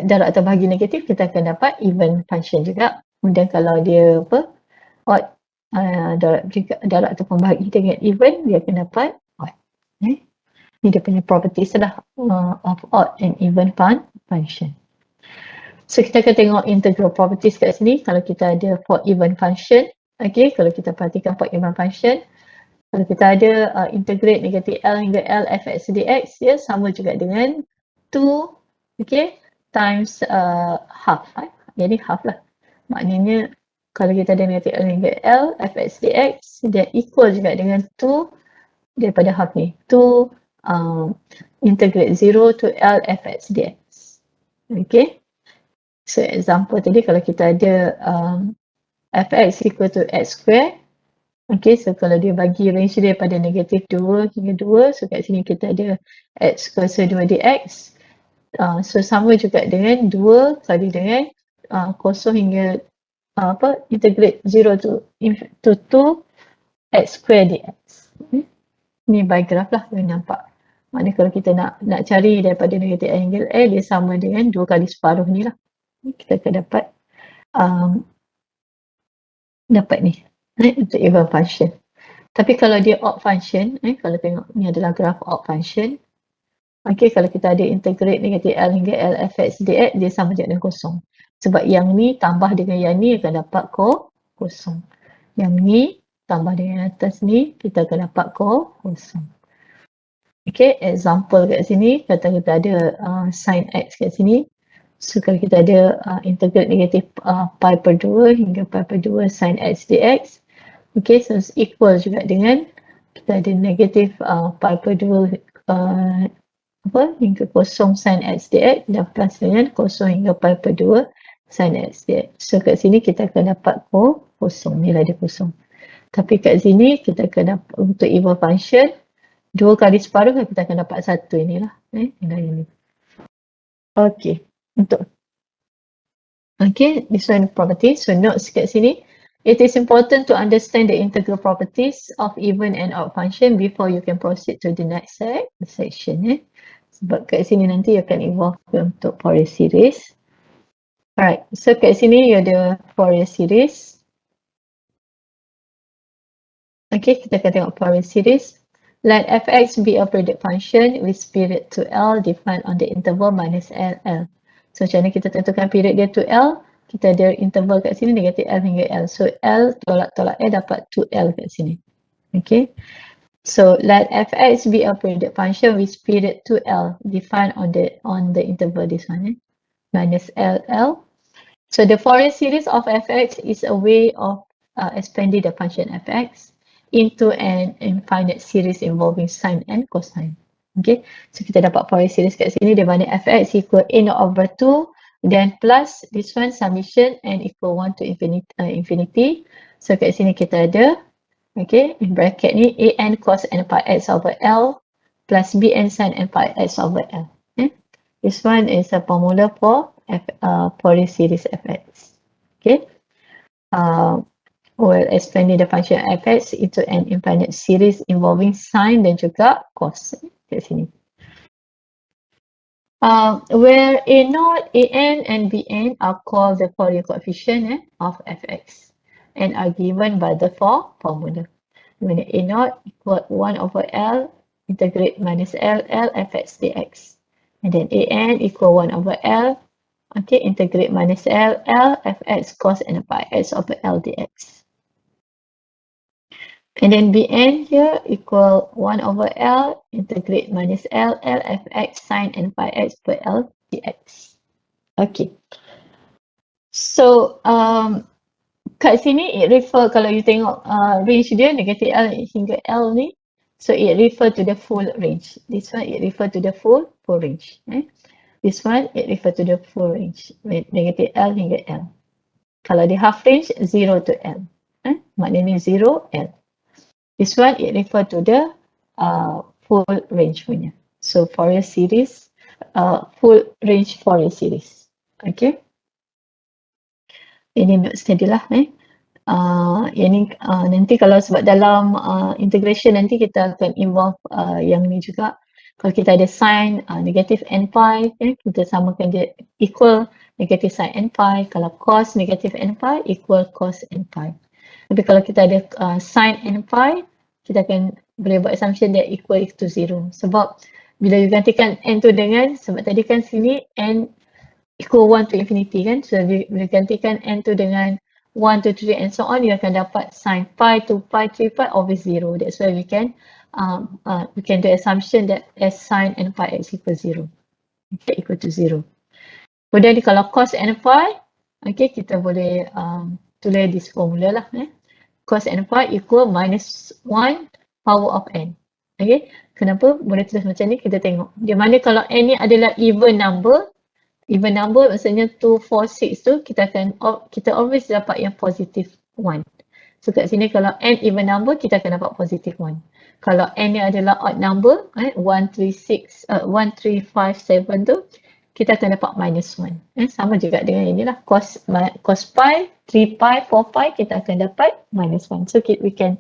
darab atau bahagi negatif, kita akan dapat even function juga. Kemudian kalau dia odd, darab ataupun bahagi dengan even, dia akan dapat odd. Ni dia punya properties lah of odd and even function. So kita akan tengok integral properties kat sini. Kalau kita ada for even function, okay, kalau kita perhatikan for even function, kalau kita ada integrate negatif L hingga L fx dx, dia sama juga dengan 2, okay, times half. Jadi half lah. Maknanya kalau kita ada negatif L hingga L fx dx, dia equal juga dengan 2 daripada half ni. 2 integrate 0 to L fx dx. Okay. So example tadi kalau kita ada fx equal to x square. Okay, so kalau dia bagi range dia daripada negatif 2 hingga 2, so kat sini kita ada x kuasa 2 dx. So sama juga dengan 2 kali dengan kosong hingga integrate 0 to 2 x square dx. Ni by graph lah, you nampak. Maknanya kalau kita nak cari daripada negatif angle A, dia sama dengan 2 kali separuh ni lah. Kita akan dapat ni untuk even function. Tapi kalau dia odd function, kalau tengok ni adalah graph odd function. Okay, kalau kita ada integrate negatif L hingga L fx dx, dia sama je dengan kosong. Sebab yang ni tambah dengan yang ni akan dapat kosong. Yang ni tambah dengan atas ni, kita akan dapat kosong. Okay, example kat sini, kata kita ada sin x kat sini. So kalau kita ada integrate negatif pi per 2 hingga pi per 2 sin x dx, Okay, so equal juga dengan kita ada negatif pi per 2 hingga kosong sin x dx dan plus dengan kosong hingga pi per 2 sin x dx. So kat sini kita akan dapat kosong, nilai dia kosong. Tapi kat sini kita akan dapat untuk even function 2 kali separuh kita akan dapat 1 inilah nilai ini. Okay, this one property. So notes kat sini. It is important to understand the integral properties of even and odd function before you can proceed to the next section. Sebab kat sini nanti akan involve untuk Fourier series. Alright, so kat sini you ada Fourier series. Okay, kita akan tengok Fourier series. Let fx be a predicate function with period to L defined on the interval minus L. So macam mana kita tentukan period dia to L? Kita ada interval kat sini negatif L hingga L. So L tolak L dapat 2L kat sini. Okay. So let fx be a predicate function with period to L defined on the interval this one minus L. So the Fourier series of fx is a way of expanding the function fx into an infinite series involving sine and cosine. Okay, so kita dapat Fourier series kat sini di mana fx equal a0 over 2 then plus this one summation and equal 1 to infinity. So kat sini kita ada in bracket ni an cos n pi x over L plus bn sin n pi x over L. This one is a formula for Fourier series fx. Okay, we're expanding the function fx into an infinite series involving sine dan juga cos kat sini. Where a0, an and bn are called the Fourier coefficient of fx and are given by the formula. When a0 equal 1 over L integrate minus L fx dx. And then an equal 1 over L, integrate minus L fx cos n pi x over L dx. And then bn here equal 1 over L integrate minus L fx sin n pi x per L dx. Okay. So kat sini it refer, kalau you tengok range dia negatif L hingga L ni, so it refer to the full range. This one it refer to the full range. This one it refer to the full range with negatif L hingga L. Kalau di half range 0 to L. Maknanya 0 L. This one it refer to the full range punya. So Fourier series, full range Fourier series. Okay. Ini notes tadilah. Yang ni nanti kalau sebab dalam integration nanti kita akan involve yang ni juga. Kalau kita ada sin negatif n pi, kita samakan dia equal negatif sin n pi. Kalau cos negatif n pi equal cos n pi. Tapi kalau kita ada sin n pi, kita akan boleh buat assumption dia equal to 0. Sebab bila you gantikan n tu dengan, sebab tadi kan sini n equal 1 to infinity kan. So bila gantikan n tu dengan 1 to 3 and so on, you akan dapat sin pi to pi 3 pi over 0. That's why we can do assumption that s sin n pi x equals 0. Okay, equal to 0. Kemudian kalau cos n pi, okay, kita boleh tulis this formula lah. Cos n pi equal minus 1 power of n. Okay, kenapa boleh tulis macam ni? Kita tengok. Di mana kalau n ni adalah even number maksudnya 2, 4, 6 tu kita always dapat yang positive 1. So kat sini kalau n even number kita akan dapat positive 1. Kalau n ni adalah odd number 1, 3, 5, 7 tu kita akan dapat minus 1. Sama juga dengan inilah cos pi, 3 pi, 4 pi kita akan dapat minus 1. So we can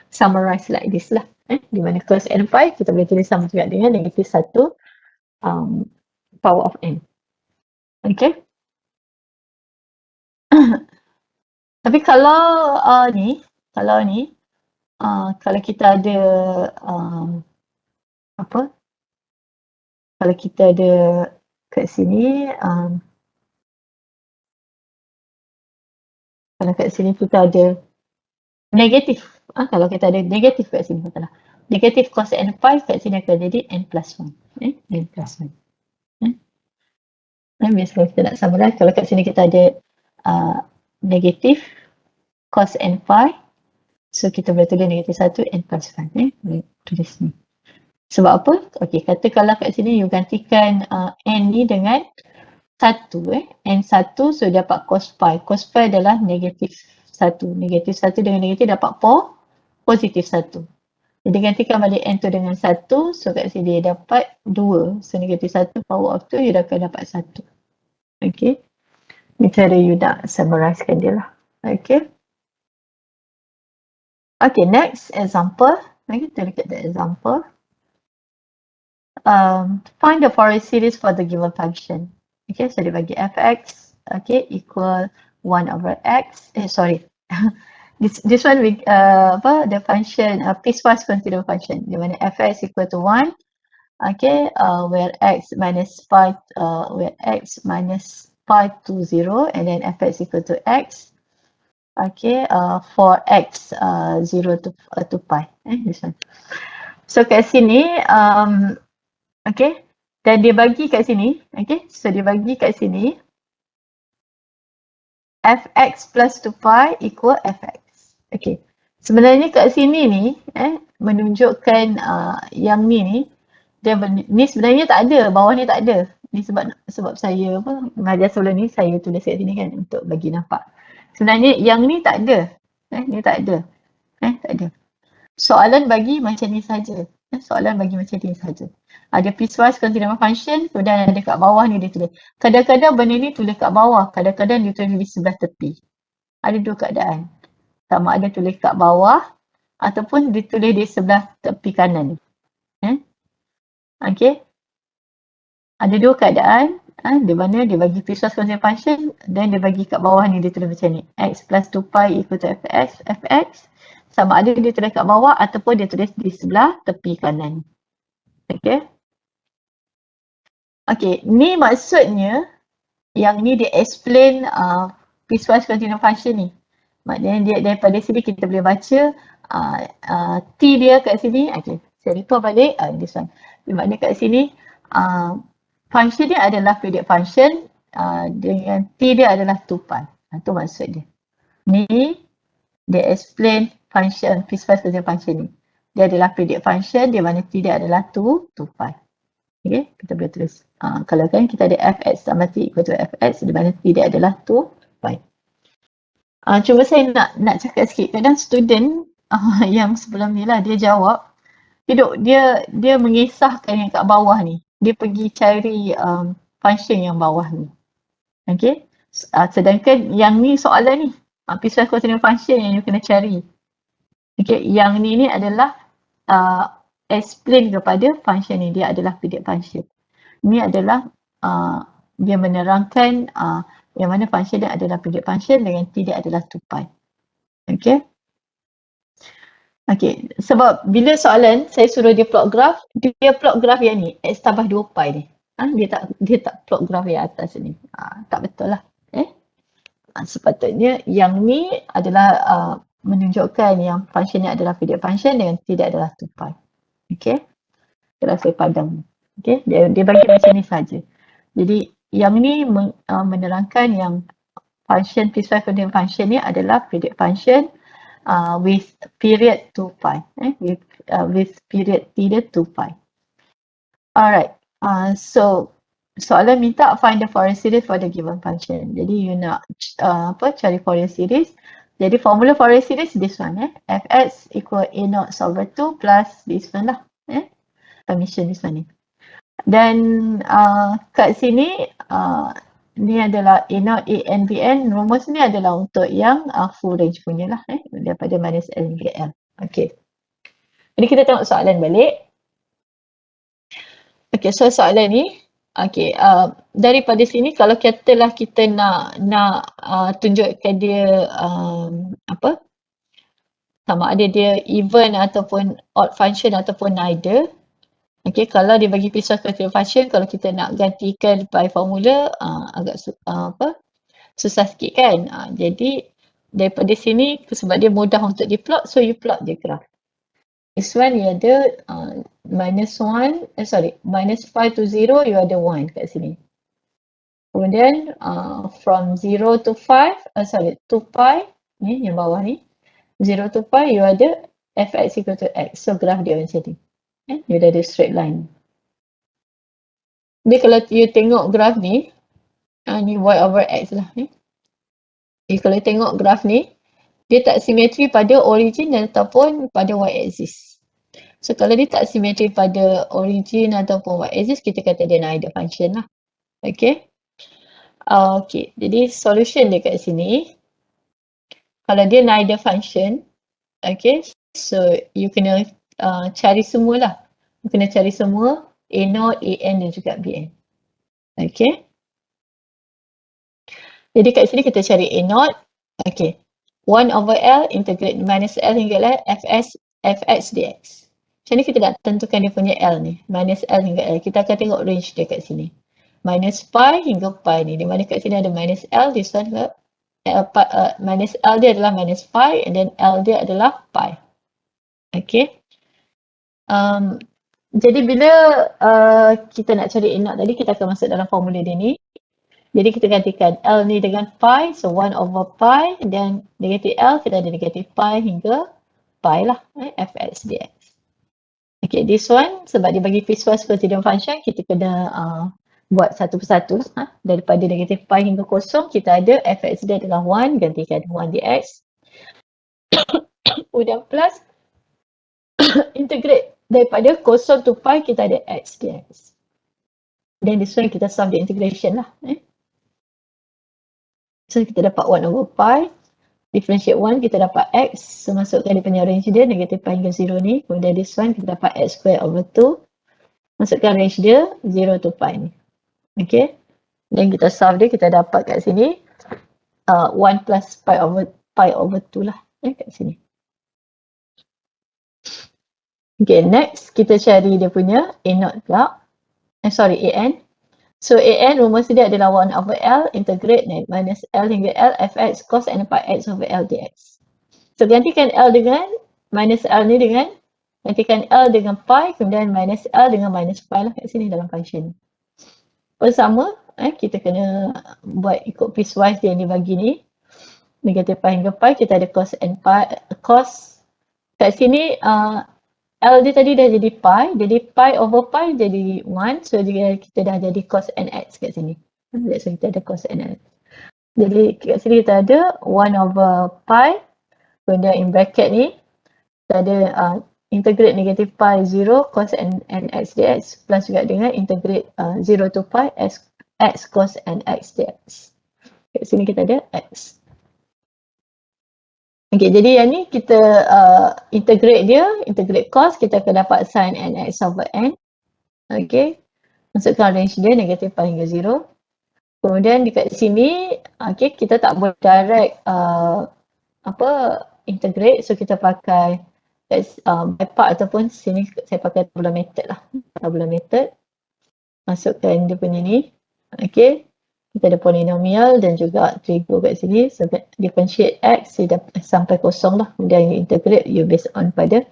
summarize like this lah. Di mana cos n pi kita boleh tulis sama juga dengan negatif 1 power of n. Okay. Tapi kalau kalau kita ada kalau kita ada kat sini kalau kat sini kita ada negatif, kalau kita ada negatif kat sini katalah negatif cos n pi kat sini akan jadi n plus 1. N plus 1. Biasanya kita nak summarize, kalau kat sini kita ada negatif cos n pi, So kita boleh tulis negatif 1 n plus 5. Boleh tulis ni. Sebab apa? Okey, katakanlah kat sini you gantikan n ni dengan 1. N1 so dapat cos pi. Cos pi adalah negatif 1. Negatif 1 dengan negatif dapat positif 1. Jadi gantikan balik n tu dengan 1. So kat sini dia dapat 2. So negatif 1 power of 2 you dah akan dapat 1. Okay. Ni cara you nak summarizekan dia lah. Okay. Okay, next example. Kita look at the example. Find the Fourier series for the given function. Okay, so dia bagi fx okay equal 1 over x. This one with the function piecewise continuous function. Di mana fx equal to 1. Okay, where x minus pi to 0, and then fx equal to x. Okay, for x 0 to pi. This one. So kat sini, okay, dan dia bagi kat sini, okay, so dia bagi kat sini fx plus 2 pi equal fx. Okay, sebenarnya kat sini ni menunjukkan yang ni dia ni sebenarnya tak ada, bawah ni tak ada. Ni sebab saya mengajar sebelum ni saya tulis kat sini kan untuk bagi nampak. Sebenarnya yang ni tak ada. Ni tak ada. Tak ada. Soalan bagi macam ni saja. Soalan bagi macam ni saja. Ada piecewise continuous function, kemudian ada kat bawah ni dia tulis. Kadang-kadang benda ni tulis kat bawah, kadang-kadang dia tulis di sebelah tepi. Ada dua keadaan. Sama ada tulis kat bawah ataupun ditulis di sebelah tepi kanan. Okay. Ada dua keadaan. Di mana dia bagi piecewise continuous function dan dia bagi kat bawah ni dia tulis macam ni. X plus 2 pi equal to fx. Sama ada dia tulis kat bawah ataupun dia tulis di sebelah tepi kanan. Okay. Okay, ni maksudnya yang ni dia explain piecewise continuous function ni. Maknanya dia daripada sini kita boleh baca T dia kat sini. Okay, saya refer balik this one. Maknanya kat sini function dia adalah periodic function dengan T dia adalah 2 pi. Itu maksud dia. Ni dia explain function piecewise continuous function ni. Dia adalah periodic function di mana T dia adalah 2 pi. Okay, kita boleh tulis. Kalau kan kita ada fx sama T equal to fx di mana T dia adalah 2 pi. Cuma saya nak cakap sikit, kadang student yang sebelum ni lah dia jawab, dia mengisahkan yang kat bawah ni. Dia pergi cari function yang bawah ni. Okay. Sedangkan yang ni soalan ni. Piecewise continuous function yang you kena cari. Okay. Yang ni adalah explain kepada function ni. Dia adalah periodic function. Ini adalah dia menerangkan yang mana function dia adalah periodic function dengan T dia adalah 2 pi. Okay. Okay, sebab bila soalan saya suruh dia plot graph, dia plot graph yang ni, x tambah 2 pi ni. Dia tak plot graph yang atas ni. Tak betul lah. Sepatutnya yang ni adalah menunjukkan yang function ni adalah periodic function dengan T dia adalah 2 pi. Okay. Kalau saya padam. Okay, dia bagi macam ni saja. Jadi yang ni menerangkan yang function piecewise continuous function ni adalah periodic function with period 2 pi. With period T dia 2 pi. Alright. So soalan minta find the Fourier series for the given function. Jadi you nak cari Fourier series. Jadi formula Fourier series this one. Fx equal a0 over 2 plus this one lah. Summation this one ni. Dan kat sini ni adalah A0, AN, BN. Rumus ni adalah untuk yang full range punya lah. Daripada minus L hingga L. Okay. Jadi kita tengok soalan balik. Okay, so soalan ni. Okay, daripada sini kalau katalah kita nak tunjukkan dia sama ada dia even ataupun odd function ataupun neither. Okay, kalau dia bagi piecewise continuous function, kalau kita nak gantikan by formula agak susah sikit kan. Jadi daripada sini sebab dia mudah untuk diplot, so you plot the graph. This one you ada minus 5 to 0 you ada 1 kat sini. Kemudian from 0 to 5 2 pi ni yang bawah ni. 0 to pi, you ada fx equal to x. So, graf dia macam ni. You dah ada straight line. Jadi, kalau you tengok graf ni, ni y over x lah. Jadi, kalau you tengok graf ni, dia tak simetri pada origin dan ataupun pada y-axis. So, kalau dia tak simetri pada origin ataupun y-axis, kita kata dia neither function lah. Okay. Okay, jadi solution dia kat sini, kalau dia neither function, okay, so you kena cari semua lah. You kena cari semua A0, AN dan juga BN. Okay. Jadi kat sini kita cari A0. Okay. 1 over L integrate minus L hingga L fx dx. Macam ni kita nak tentukan dia punya L ni. Minus L hingga L. Kita akan tengok range dia kat sini. Minus pi hingga pi ni. Di mana kat sini ada minus L. This one minus L dia adalah minus pi. And then L dia adalah pi. Okay. Jadi bila kita nak cari A0 tadi, kita akan masuk dalam formula dia ni. Jadi kita gantikan L ni dengan pi. So 1 over pi. Dan negatif L kita ada negatif pi hingga pi lah. Fx dx. Okay, this one sebab dia bagi piecewise continuous function, kita kena buat satu persatu. Daripada negatif pi hingga kosong, kita ada fx dia adalah 1, gantikan 1 dx. Kemudian plus integrate daripada kosong to pi, kita ada x dx. Then this one kita solve the integration lah. So kita dapat 1 over pi. Differentiate 1, kita dapat x. So masukkan dia punya range dia, negatif pi hingga 0 ni. Kemudian this one, kita dapat x square over 2. Masukkan range dia 0 to pi ni. Okay. Dan kita solve dia, kita dapat kat sini 1 plus pi over 2 lah. Kat sini. Okay, next kita cari dia punya A0 pula. AN. So AN rumus dia adalah 1 over L integrate minus L hingga L fx cos n pi x over L dx. So gantikan L dengan minus L ni dengan gantikan L dengan pi, kemudian minus L dengan minus pi lah kat sini dalam function. Sama, kita kena buat ikut piecewise dia yang dibagi ni. Negatif pi hingga pi, kita ada cos n pi, cos kat sini L dia tadi dah jadi pi, jadi pi over pi jadi 1, so kita dah jadi cos nx kat sini. So kita ada cos nx. Jadi kat sini kita ada 1 over pi, kemudian in bracket ni, kita ada integrate negatif pi 0 cos nx dx, plus juga dengan integrate 0 to pi x cos nx dx. Kat sini kita ada x. Okay, jadi yang ni kita integrate dia, integrate cos, kita akan dapat sin nx over n. Okay, masukkan range dia negatif pi hingga 0. Kemudian dekat sini, okay, kita tak boleh direct integrate, so kita pakai by part ataupun sini saya pakai tabular method lah. Tabular method. Masukkan dia punya ni. Okay. Kita ada polinomial dan juga trigo kat sini. So differentiate x sampai kosong lah. Kemudian you integrate, you based on pada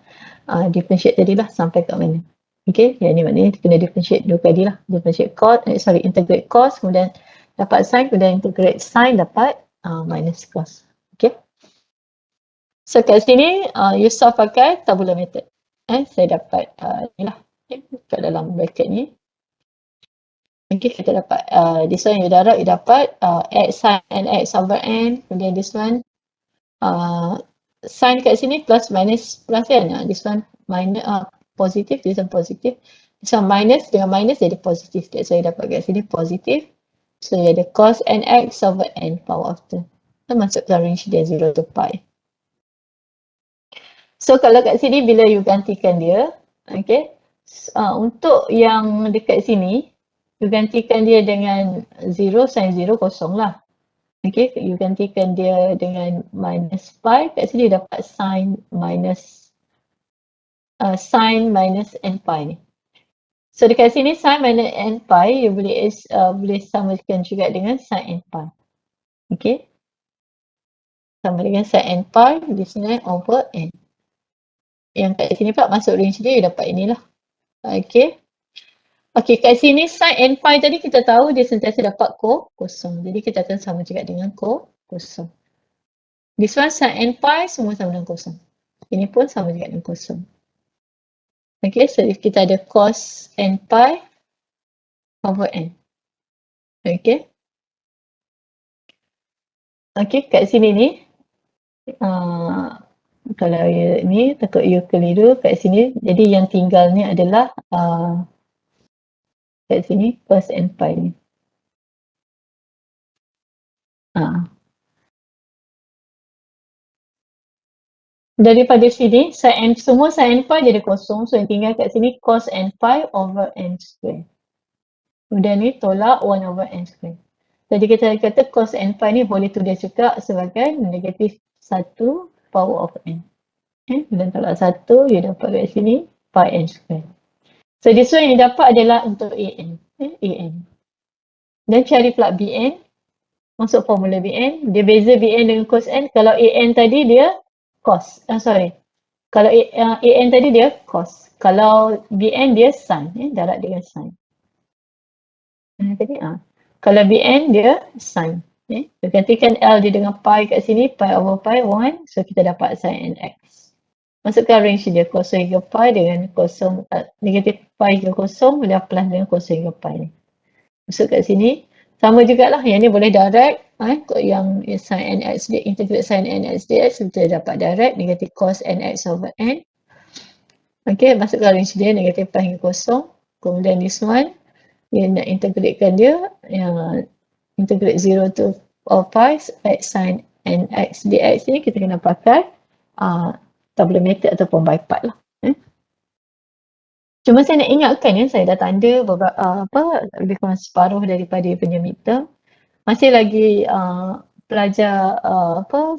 differentiate tadi lah sampai kat mana. Okay, yang ni maknanya kena differentiate dua kali lah. Differentiate cos, integrate cos, kemudian dapat sin, kemudian integrate sin dapat minus cos. Okay. So kat sini you solve pakai tabular method. Saya dapat ni lah. Okay, kat dalam bracket ni. Okay, kita dapat this one you darab, you dapat x sin nx over n. Kemudian this one sin kat sini plus minus plus kan. This one minus positif, this one positif. This one minus dengan minus jadi positif. That's why you dapat kat sini positif. So you ada cos nx over n power of 2. So masukkan range dia 0 to pi. So kalau kat sini bila you gantikan dia, okay, untuk yang dekat sini, you gantikan dia dengan 0, sin 0 kosong lah. Okay, you gantikan dia dengan minus pi, kat sini dapat sin minus n pi ni. So dekat sini sin minus n pi, you boleh samakan juga dengan sin n pi. Okay. Sama dengan sin n pi, di sini over n. Yang kat sini pula masuk range dia, you dapat inilah. Okay. Okay, kat sini sin n pi tadi kita tahu dia sentiasa dapat kosong. Jadi kita akan sama juga dengan kosong. This one sin n pi semua sama dengan kosong. Ini pun sama juga dengan kosong. Okay, so kita ada cos n pi over n. Okay. Okay, kat sini ni, kalau ni takut you keliru kat sini. Jadi yang tinggal ni adalah kat sini cos n pi ni. Daripada sini, sin n, semua sin n pi jadi kosong. So yang tinggal kat sini cos n pi over n square. Kemudian ni tolak 1 over n square. Jadi kita kata cos n pi ni boleh tulis juga sebagai negatif 1 power of n. Dan tolak 1, you dapat kat sini pi n square. So this one yang dapat adalah untuk an. an. Dan cari pula bn. Masuk formula bn. Dia beza bn dengan cos n. Kalau an tadi dia cos. Kalau an tadi dia cos. Kalau bn dia sin. Darab dengan sin. Kalau bn dia sin. Gantikan L dia dengan pi kat sini. Pi over pi 1. So kita dapat sin nx. Masukkan range dia kosong hingga pi dengan kosong. Negatif pi hingga kosong. Dah plus dengan kosong hingga pi ni. Masuk kat sini. Sama jugalah. Yang ni boleh direct. Yang sin nx dia integrate sin nx dx. Kita dapat direct. Negatif cos nx over n. Okay. Masukkan range dia. Negatif pi hingga kosong. Kemudian this one. Dia nak integratekan dia. Yang integrate 0 to pi x sin nx dx ni kita kena pakai tabular method ataupun by part lah. Cuma saya nak ingatkan saya dah tanda beberapa lebih kurang separuh daripada punya midterm. Masih lagi belajar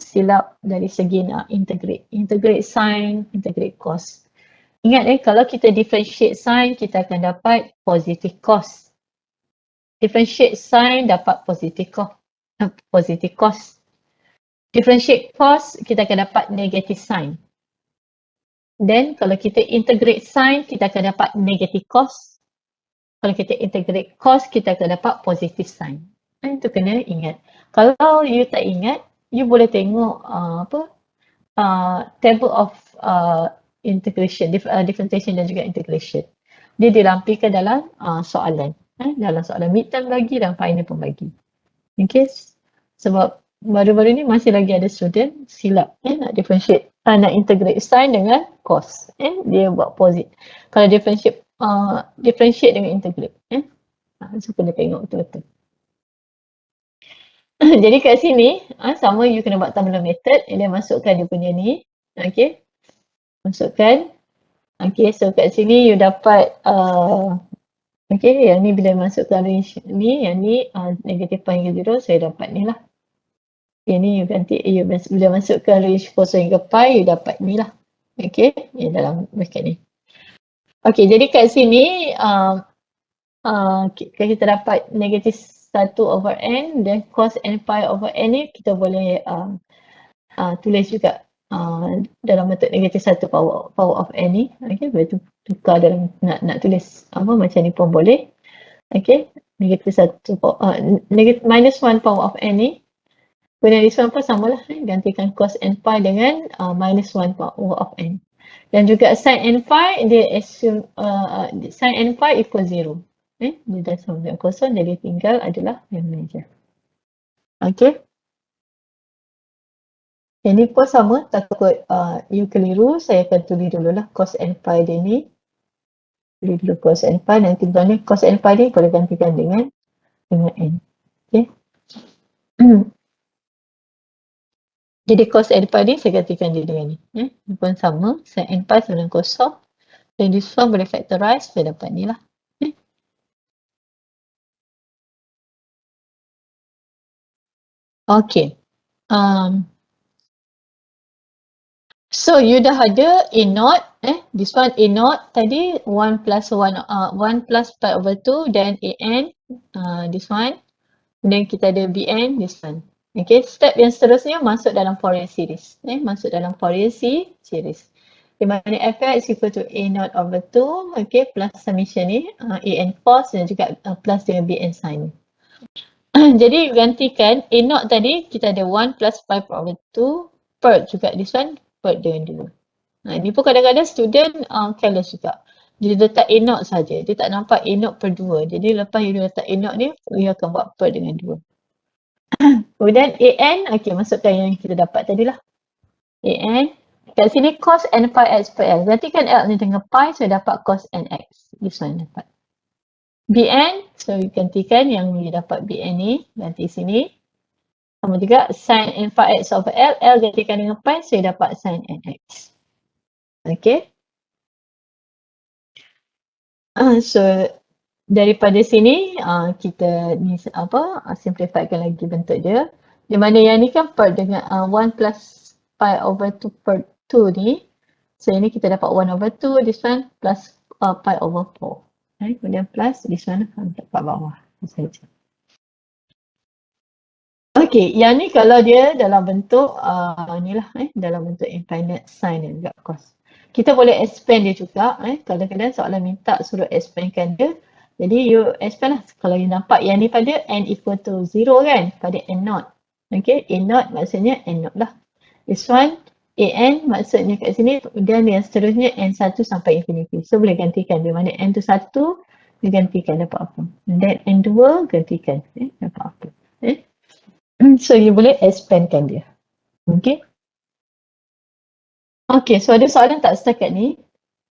silap dari segi nak integrate sin, integrate cos. Ingat kalau kita differentiate sin kita akan dapat positive cos. Differentiate sin dapat positive cos. Differentiate cos kita akan dapat negative sin. Then kalau kita integrate sin kita akan dapat negative cos. Kalau kita integrate cos kita akan dapat positive sin. Itu kena ingat. Kalau you tak ingat, you boleh tengok table of integration, differentiation dan juga integration. Dia dilampirkan dalam soalan. Dalam soalan midterm bagi dan final pun bagi. Okay. Sebab baru-baru ni masih lagi ada student silap nak differentiate, nak integrate sin dengan cos. Dia buat posit. Kalau differentiate dengan integrate. So kena tengok betul-betul. Jadi kat sini sama you kena buat tabular method. Dia masukkan dia punya ni. Okay. Masukkan. Okay. So kat sini you dapat okay. Yang ni bila masukkan range ni. Yang ni negatif pi hingga 0. Saya dapat ni lah. Okay, ni you ganti. Bila masukkan range kosong hingga pi. You dapat ni lah. Okay. Yang dalam bracket ni. Okay. Jadi kat sini. Kita dapat negatif 1 over n dan cos n pi over n ni kita boleh tulis juga dalam bentuk negatif 1 power of n ni. Okay, boleh tukar dalam nak tulis macam ni pun boleh. Okay, negatif 1 minus 1 power of n ni. Kemudian this one pun samalah, gantikan cos n pi dengan minus 1 power of n. Dan juga sin n pi dia assume sin n pi equal 0. Dia dah sama dengan kosong, jadi tinggal adalah yang measure. Okay. Yang ni pun sama, takut you keliru, saya akan tulis dululah cos n pi dia ni. Tulis dulu cos n pi, nanti ni cos n pi ni boleh gantikan dengan n. Okay. Jadi cos n pi ni saya gantikan dia dengan ni. Ini pun sama, sin n pi sama dengan kosong. Dan this one boleh factorize, saya dapat ni lah. Okay. So you dah ada A0, this one A0 tadi 1 plus pi over 2 dan AN, this one. Kemudian kita ada BN, this one. Okay, step yang seterusnya masuk dalam Fourier series. Masuk dalam Fourier series. Di mana fx equal to A0 over 2, okay, plus summation ni, AN cos dan juga plus dengan BN sin. Jadi gantikan A0 tadi kita ada 1 plus 5 over 2 per juga this one per dengan 2. Ini pun kadang-kadang student careless juga. Dia letak A0 saja. Dia tak nampak A0 per 2. Jadi lepas you letak A0 ni, you akan buat per dengan 2. Kemudian AN, okey masukkan yang kita dapat tadi lah. AN, kat sini cos n pi x per L. Gantikan L ni dengan pi, so dapat cos nx. This one dapat. BN, so gantikan yang you dapat BN ni, ganti sini. Sama juga sin n pi x over L, L gantikan dengan pi, so you dapat sin nx. Okay. So daripada sini kita ni simplifykan lagi bentuk dia. Di mana yang ni kan per dengan 1 plus pi over 2 per 2 ni. So ini kita dapat 1 over 2, this one plus pi over 4. Kemudian plus this one dapat bawah. Saja. Okey, yang ni kalau dia dalam bentuk inilah dalam bentuk infinite sine dan juga cos. Kita boleh expand dia juga. Kadang-kadang soalan minta suruh expandkan dia. Jadi you expand lah. Kalau you nampak yang ni pada n equal to 0 kan, pada n0. Okay, n0 maksudnya n0 lah. This one an maksudnya kat sini dan yang seterusnya n1 sampai infinity. So boleh gantikan di mana n tu 1 digantikan dapat apa. Dan n2 gantikan dapat apa. So you boleh expandkan dia. Okay. Okay, so ada soalan tak setakat ni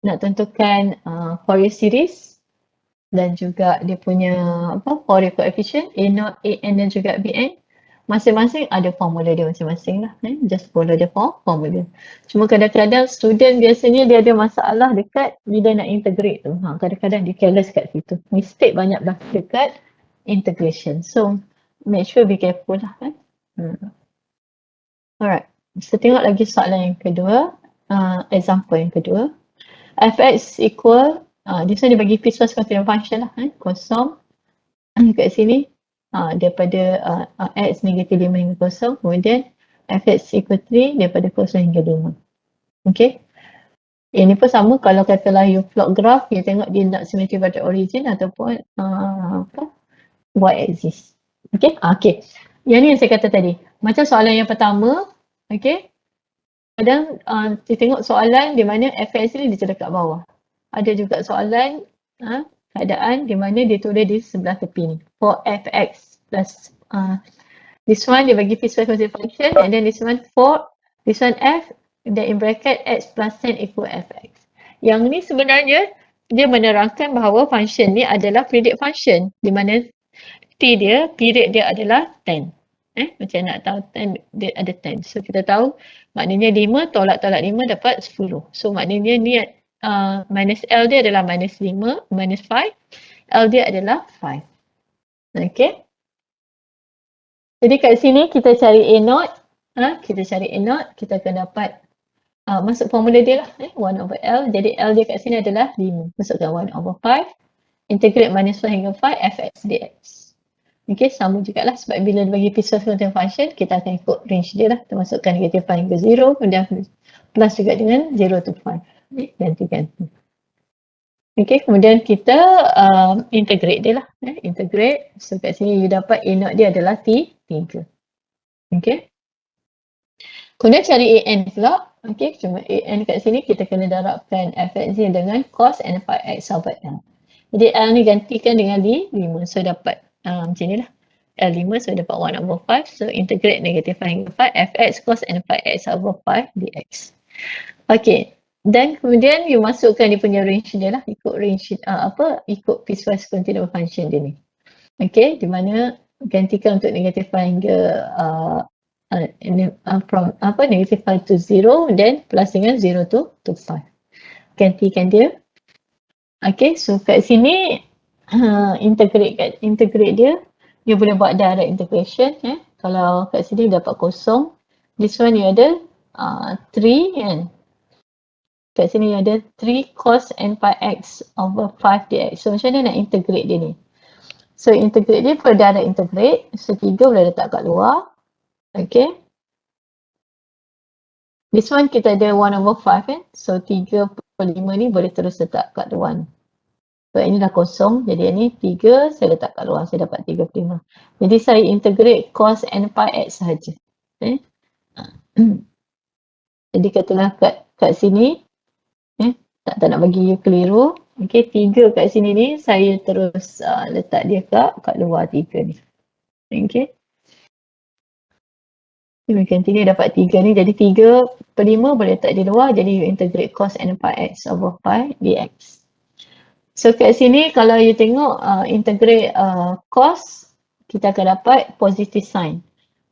nak tentukan fourier series dan juga dia punya fourier coefficient A0, AN dan juga BN. Masing-masing ada formula dia masing-masing lah. Just follow the formula. Cuma kadang-kadang student biasanya dia ada masalah dekat bila nak integrate tu. Kadang-kadang dia careless kat situ. Mistake banyak lah dekat integration. So make sure be careful lah kan. Alright. So tengok lagi soalan yang kedua. Example yang kedua. Fx equal, this one dia bagi piecewise continuous function lah. Kosong. Kat sini. Daripada x negatif 5 hingga 0, kemudian fx equal 3 daripada 0 hingga 5. Okay. Ini pun sama kalau katalah you plot graph, you tengok dia nak symmetry pada origin ataupun y axis. Okay. Okay. Yang ni yang saya kata tadi. Macam soalan yang pertama, okay. Kadang kita tengok soalan di mana fx ni dia dekat bawah. Ada juga soalan keadaan di mana dia tulis di sebelah tepi ni. For fx plus this one dia bagi piecewise continuous function and then this one f dan in bracket x plus 10 equal fx. Yang ni sebenarnya dia menerangkan bahawa function ni adalah predict function di mana period dia adalah 10. Macam nak tahu 10 dia ada 10. So kita tahu maknanya 5 tolak 5 dapat 10. So maknanya ni minus L dia adalah minus 5, minus 5. L dia adalah 5. Okay. Jadi kat sini kita cari A0. Kita cari A0, kita akan dapat masuk formula dia lah. 1 over L. Jadi L dia kat sini adalah 5. Masukkan 1 over 5. Integrate minus 1 hingga 5 fx dx. Okay, sama juga lah sebab bila dia bagi piecewise continuous function, kita akan ikut range dia lah. Kita masukkan negatif 5 hingga 0, kemudian plus juga dengan 0 to 5. Ganti-ganti. Okay, kemudian kita integrate dia lah. Integrate. So kat sini you dapat A0 dia adalah 3. Okay. Kemudian cari AN pula. Okay, cuma AN kat sini kita kena darabkan fx ni dengan cos n pi x over L. Jadi L ni gantikan dengan 5. So dapat macam ni lah. L5 so dapat 1 over 5. So integrate negatif 5 hingga 5 fx cos n pi x over 5 dx. Okay. Dan kemudian you masukkan dia punya range dia lah. Ikut range ikut piecewise continuous function dia ni. Okay. Di mana gantikan untuk negatif 5 hingga from negative 5 to 0 then plus dengan 0 to 5. Gantikan dia. Okay. So kat sini integrate dia boleh buat direct integration. Kalau kat sini dapat kosong, this one you ada 3 kan. Kat sini you ada 3 cos n pi x over 5 dx. So macam mana nak integrate dia ni? So integrate dia per direct integrate. So 3 boleh letak kat luar. Okay. This one kita ada 1 over 5 kan. So 3 per 5 ni boleh terus letak kat 1. So ini dah kosong, jadi ini 3 saya letak kat luar, saya dapat 35. Jadi saya integrate cos n pi x sahaja. Okay. Jadi katalah kat sini, tak nak bagi you keliru. Okay, 3 kat sini ni saya terus letak dia kat luar 3 ni. Okay. Demikian 3 dapat 3 ni, jadi 3/5 boleh letak di luar, jadi you integrate cos n pi x over pi dx. So kat sini kalau you tengok integrate cos, kita akan dapat positive sign.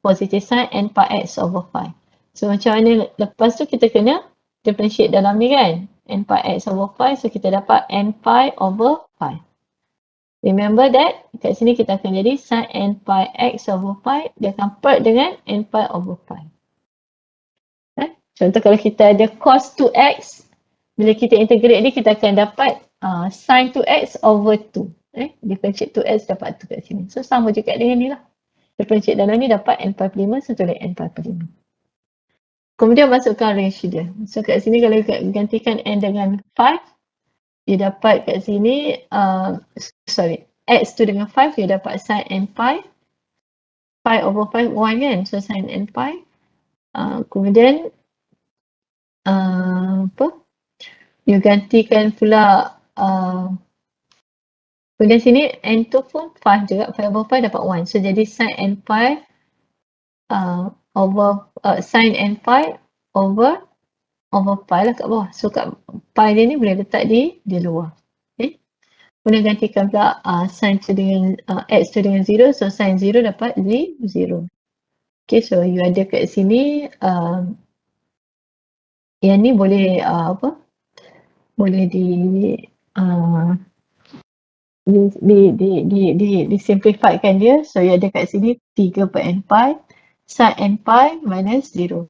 Positive sign n pi x over pi. So macam mana lepas tu kita kena differentiate dalam ni kan. N pi x over pi, so kita dapat n pi over pi. Remember that kat sini kita akan jadi sin n pi x over pi, dia akan part dengan n pi over pi. Contoh kalau kita ada cos 2x, bila kita integrate ni kita akan dapat sin 2x over 2. Differentiate 2x dapat 2 kat sini. So sama juga dengan ni lah. Differentiate dalam ni dapat n pi per 5, so tulis n pi per 5. Kemudian masukkan range dia. So kat sini kalau gantikan n dengan 5, you dapat kat sini, x tu dengan 5, you dapat sin n pi. Pi over 5, 1 kan? So sin n pi. Kemudian, you gantikan pula, kemudian sini n tu pun 5 juga, 5 over 5 dapat 1. So jadi sin n pi sin n pi over pi lah kat bawah. So kat pi dia ni boleh letak di luar. Okay. Kemudian gantikan pula sin tu dengan x tu dengan 0. So sin 0 dapat 0. Okay, so you ada kat sini yang ni boleh boleh disimplifiedkan dia. So you ada kat sini 3 per n pi sin n pi minus 0.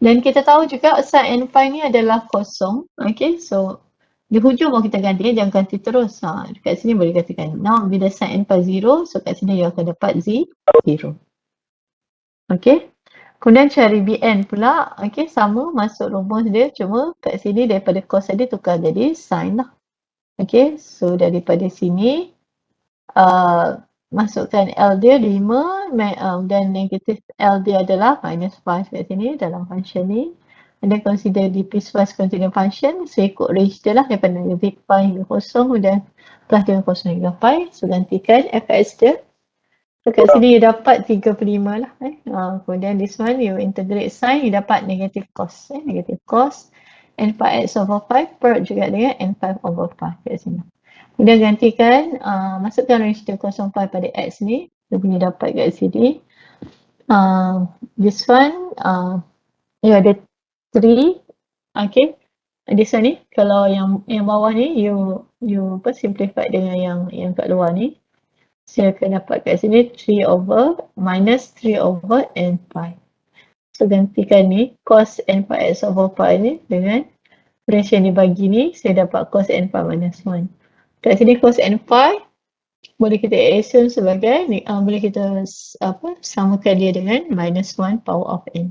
Dan kita tahu juga sin n pi ni adalah kosong. Okay, so di hujung pun kita ganti, jangan ganti terus. Dekat sini boleh gantikan. Now bila sin n pi 0, so kat sini you akan dapat 0. Okay. Kemudian cari Bn pula, okay, sama masuk rumus dia, cuma kat sini daripada cos tadi tukar jadi sin lah. Okay, so daripada sini masukkan L dia 5 dan negatif L dia adalah minus 5 kat sini dalam function ni. And then consider the piecewise continuous function, so ikut range dia lah daripada negatif pi hingga kosong dan plus dengan kosong hingga pi. So gantikan fx dia. So kat sini you dapat 3/5 lah. Kemudian this one you integrate sin, you dapat negative cos. Negative cos n pi x over pi per juga dengan n pi over pi kat sini. Kemudian gantikan, masukkan range dia kosong pi pada x ni. Dia boleh dapat kat sini. This one, you ada 3. Okay. This one ni, kalau yang bawah ni, you simplify dengan yang kat luar ni. Saya akan dapat kat sini 3 over minus 3 over n pi. So gantikan ni cos n pi x over pi ni dengan range yang dibagi ni, saya dapat cos n pi minus 1. Kat sini cos n pi boleh kita assume sebagai boleh kita samakan dia dengan minus 1 power of n.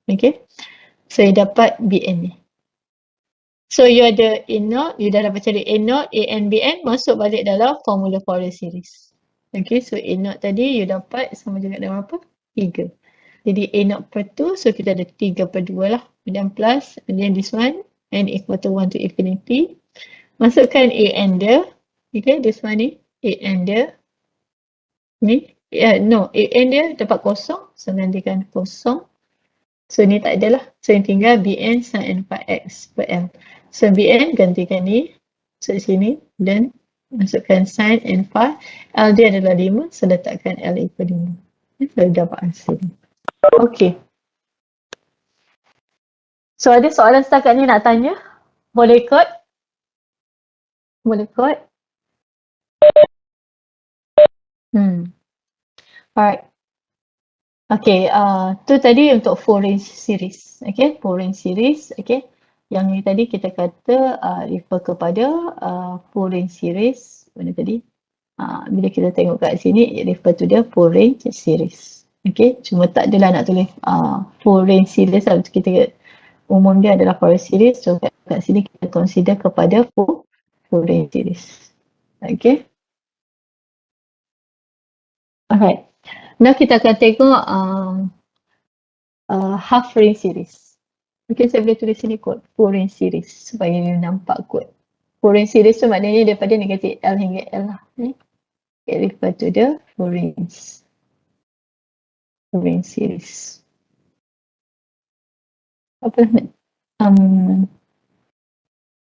Okay. So you dapat Bn ni. So you ada A0, you dah dapat cari A0, An, Bn, masuk balik dalam formula Fourier series. Okay, so A0 tadi you dapat sama juga dengan apa? 3. Jadi A0 per 2, so kita ada 3 per 2 lah. Kemudian plus, kemudian this one, n equal to 1 to infinity. Masukkan An dia. Okay, this one ni, An dia. Ni, An dia dapat kosong. So gantikan kosong. So ni tak ada lah. So yang tinggal Bn sin n pi x per L. So Bn gantikan ni. So sini, dan masukkan sin n pi. L dia adalah 5, so letakkan L equal 5. So dapat hasil. Okay. So ada soalan setakat ni nak tanya? Boleh ikut? Boleh ikut? Alright. Okay, tu tadi untuk Fourier series. Okay, Fourier series. Okay. Yang ni tadi kita kata refer kepada Fourier series. Mana tadi? Bila kita tengok kat sini, refer to the Fourier series. Okay, cuma tak adalah nak tulis Fourier series lah. Kita umum dia adalah Fourier series. So kat sini kita consider kepada Fourier series. Okay. Alright. Now kita akan tengok half range series. Mungkin saya boleh tulis sini kod full range series supaya you nampak kod. Full range series tu maknanya daripada negatif L hingga L lah. It refer to the full range series. Apa nak?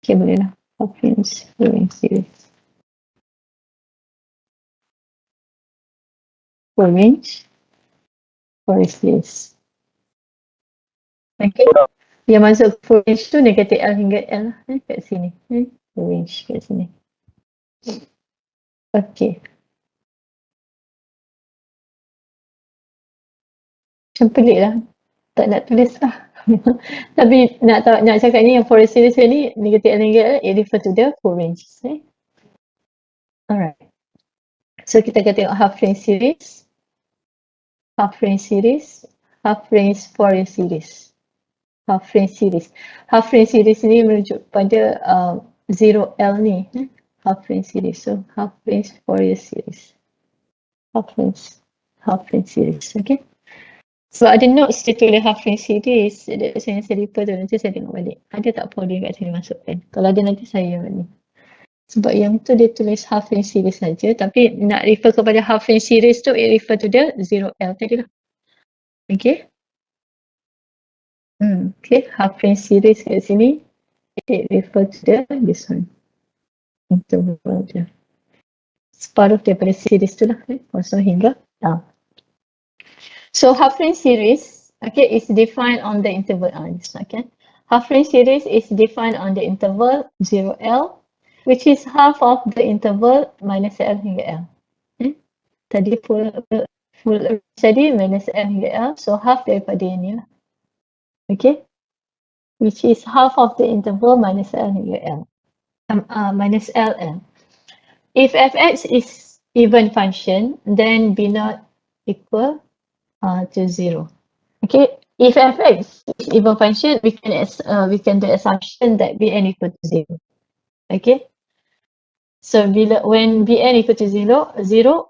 Okay, boleh lah. Half range series. Full range series. Okay. Yang masuk full range tu negatif L hingga L lah. Kat sini. Full range kat sini. Okay. Macam pelik lah. Tak nak tulis lah. Tapi nak cakap ni yang fourier series ni negatif L hingga L, it refer to the full range. Alright. So kita akan tengok half range series, half range fourier series. Half range series ni merujuk pada 0L ni. Half range series. So half range fourier series. Half range series. Okay. So ada notes dia tulis half range series. Saya lupa tu, nanti saya tengok balik. Ada tak folder kat sini masukkan? Kalau ada nanti saya ni. Sebab yang tu dia tulis half range series saja, tapi nak refer kepada half range series tu, it refer to the 0L tadi lah. Okay. Okay, half range series kat sini, it refer to this one. Interval je. Separuh daripada series tu lah, kosong hingga L. So half range series, okay, is defined on the interval okay. Half range series is defined on the interval 0L, which is half of the interval minus L hingga L. Tadi full tadi minus L hingga L, so half daripada ini lah. Okay, which is half of the interval minus L hingga L. Minus LL. If fx is even function, then b naught equal to 0. Okay, if fx is even function, we can do assumption that bn equal to 0. Okay, so when bn equal to 0,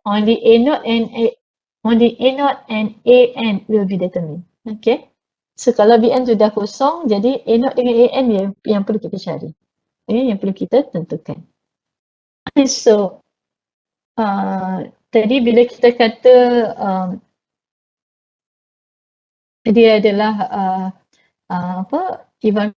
only a naught and an will be determined. Okay, so kalau bn sudah kosong, jadi a naught dengan an yang perlu kita cari, yang perlu kita tentukan. So tadi bila kita kata dia adalah even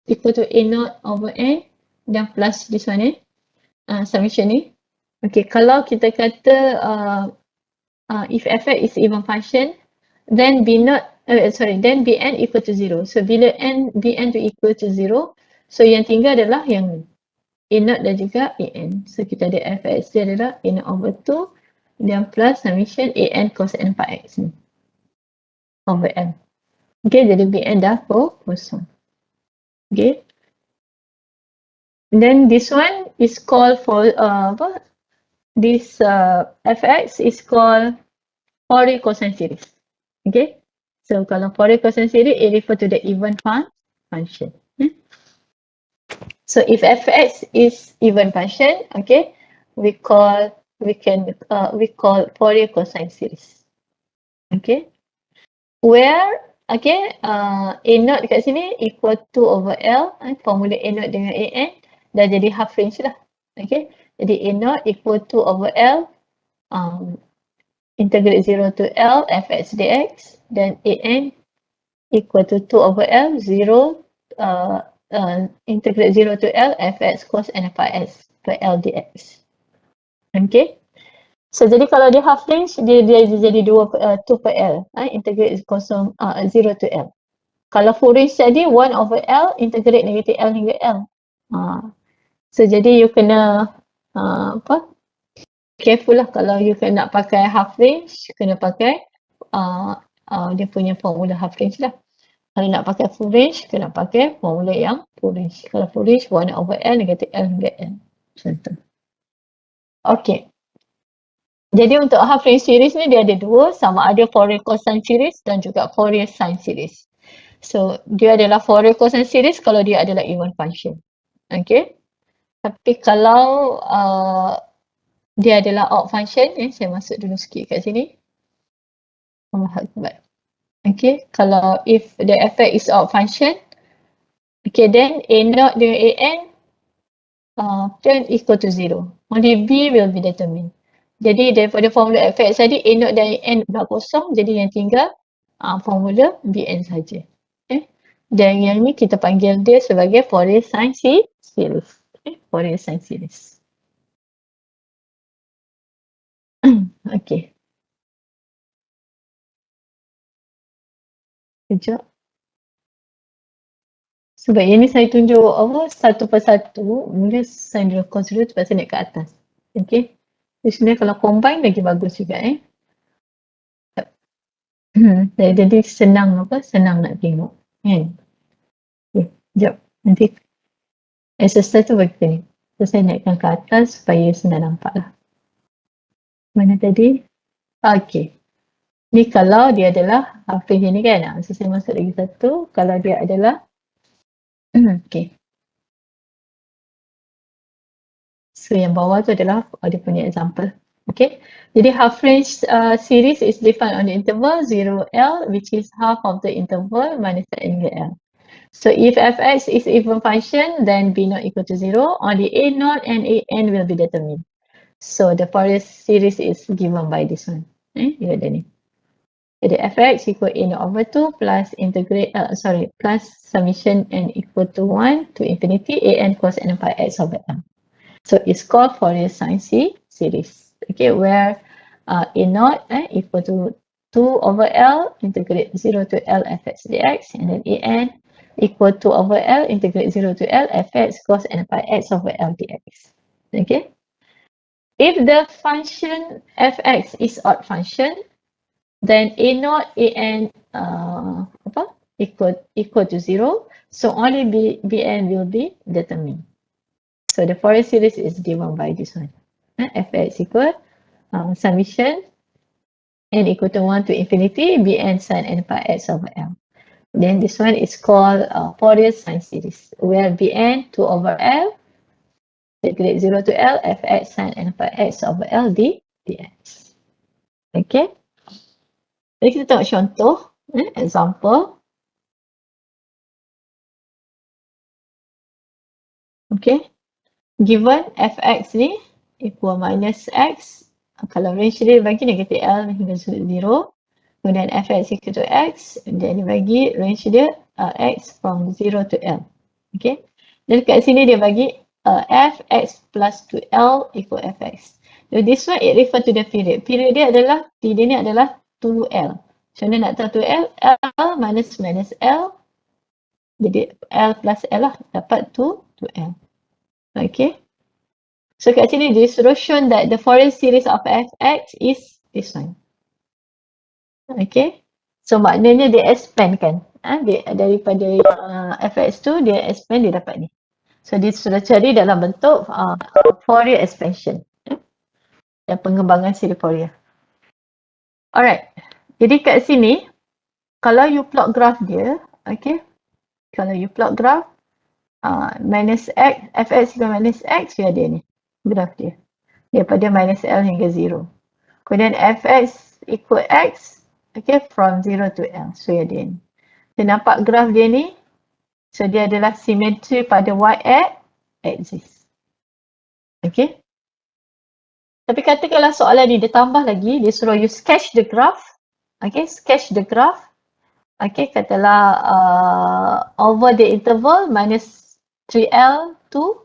equal to a naught over n dan plus this one summation ni. Okay, kalau kita kata if fx is even function, then then bn equal to 0. So bila bn to equal to 0, so yang tinggal adalah yang a naught dan juga an. So kita ada fx dia adalah a naught over 2 dan plus summation an cos n pi x ni over n. Okay, jadi bn dah kosong. Okay. Then this one is called for this fx is called fourier cosine series. Okay. So kalau fourier cosine series, it refer to the even function. So if fx is even function, okay, we call fourier cosine series. Okay. Where a naught dekat sini equal 2 over L, formula a naught dengan an dah jadi half range lah. Okay, jadi a naught equal 2 over L integrate 0 to L fx dx, dan an equal to 2 over L 0 integrate 0 to L fx cos n pi s per L dx. Okay, so jadi kalau dia half range, dia jadi 2 per L, integrate 0 to L. Kalau full range tadi 1 over L integrate negatif L hingga L. So jadi you kena apa, careful lah kalau you nak pakai half range, kena pakai dia punya formula half range lah. Kalau nak pakai full range, kena pakai formula yang full range. Kalau full range, 1/L negatif L hingga N. Contoh. Okay. Jadi untuk half range series ni dia ada dua, sama ada Fourier cosine series dan juga Fourier sine series. So dia adalah Fourier cosine series kalau dia adalah even function. Okay. Tapi kalau dia adalah odd function, saya masuk dulu sikit kat sini. Okay, kalau if the fx is odd function, okay, then a0 dengan an then equal to 0. Only b will be determined. Jadi daripada formula fx tadi, a0 dan an dah kosong, jadi yang tinggal formula bn saja. Okay. Dan yang ni kita panggil dia sebagai Fourier sine series. Okay. Fourier sine series. Okay. Sekejap. Sebab yang ni saya tunjuk satu persatu, mula sign dulu cos dulu sebab saya naik ke atas. Okay. Jadi sebenarnya kalau combine lagi bagus juga jadi senang nak tengok kan. Okay, sekejap. Nanti exercise tu bagi ni. So saya naikkan ke atas supaya senang nampak lah. Mana tadi? Okay. Ni kalau dia adalah half range ni kan. So saya masuk lagi satu. Kalau dia adalah okay. So yang bawah tu adalah dia punya example. Okay. Jadi half range series is defined on the interval 0L, which is half of the interval minus n hingga L. So if fx is even function, then b0 equal to 0. Only a0 and an will be determined. So the Fourier series is given by this one. You ada ni. Jadi fx equal a0 over 2 plus integrate, plus summation n equal to 1 to infinity an cos n pi x over m. So it's called Fourier sine series. Okay, where a0 equal to 2 over L integrate 0 to L fx dx, and then an equal to over L integrate 0 to L fx cos n pi x over L dx. Okay. If the function fx is odd function, then a0 an equal to 0. So only bn will be determined. So the Fourier series is given by this one. Fx equal summation n equal to 1 to infinity bn sin n pi x over L. Then this one is called Fourier sine series, where bn 2 over L integrate 0 to L fx sin n pi x over L dx. Okay. Jadi kita tengok contoh, example. Okay. Given fx ni equal minus x, kalau range dia bagi negatif L hingga 0, kemudian fx equal to x, dan dia bagi range dia x from 0 to L. Okay. Dan kat sini dia bagi fx plus 2L equal fx. So this one it refer to the period. Period dia adalah, T dia ni adalah 2L. So dia nak tahu 2L, L minus L. Jadi L plus L lah, dapat 2L. Okay. So kat sini this row shown that the Fourier series of fx is this one. Okay. So maknanya dia expand kan. Daripada fx tu dia expand, dia dapat ni. So dia sudah cari dalam bentuk Fourier expansion. Dan pengembangan siri Fourier. Alright. Jadi kat sini, kalau you plot graph dia, okay. Kalau you plot graph, minus x, fx equal minus x, dia ada ni. Graph dia. Daripada minus L hingga 0. Kemudian fx equal x, okay, from 0 to L. So dia ni. Kita nampak graph dia ni. So dia adalah simetri pada y-axis. Okay. Tapi katakanlah soalan ni dia tambah lagi, dia suruh you sketch the graph. Okay, sketch the graph. Okay, katalah over the interval minus 3L to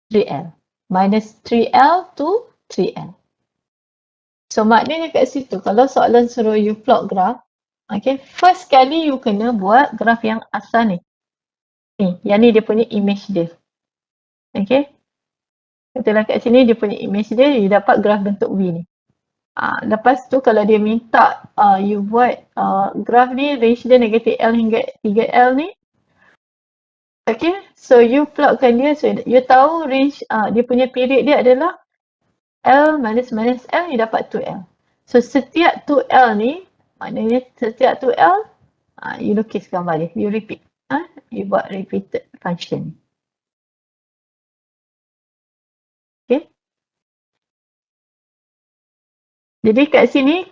3L. Minus 3L to 3L. So maknanya kat situ, kalau soalan suruh you plot graph, okay, first kali you kena buat graph yang asal ni. Ni, yang ni dia punya image dia. Okay. Katalah kat sini dia punya image dia dapat graf bentuk V ni. Lepas tu kalau dia minta you buat graf ni range dia negatif L hingga 3L ni. Okay, so you plotkan dia, so you tahu range dia punya period dia adalah L minus L, you dapat 2L. So setiap 2L ni, maknanya setiap 2L, you lukis gambar dia, you repeat. You buat repeated function. Okay. Jadi kat sini,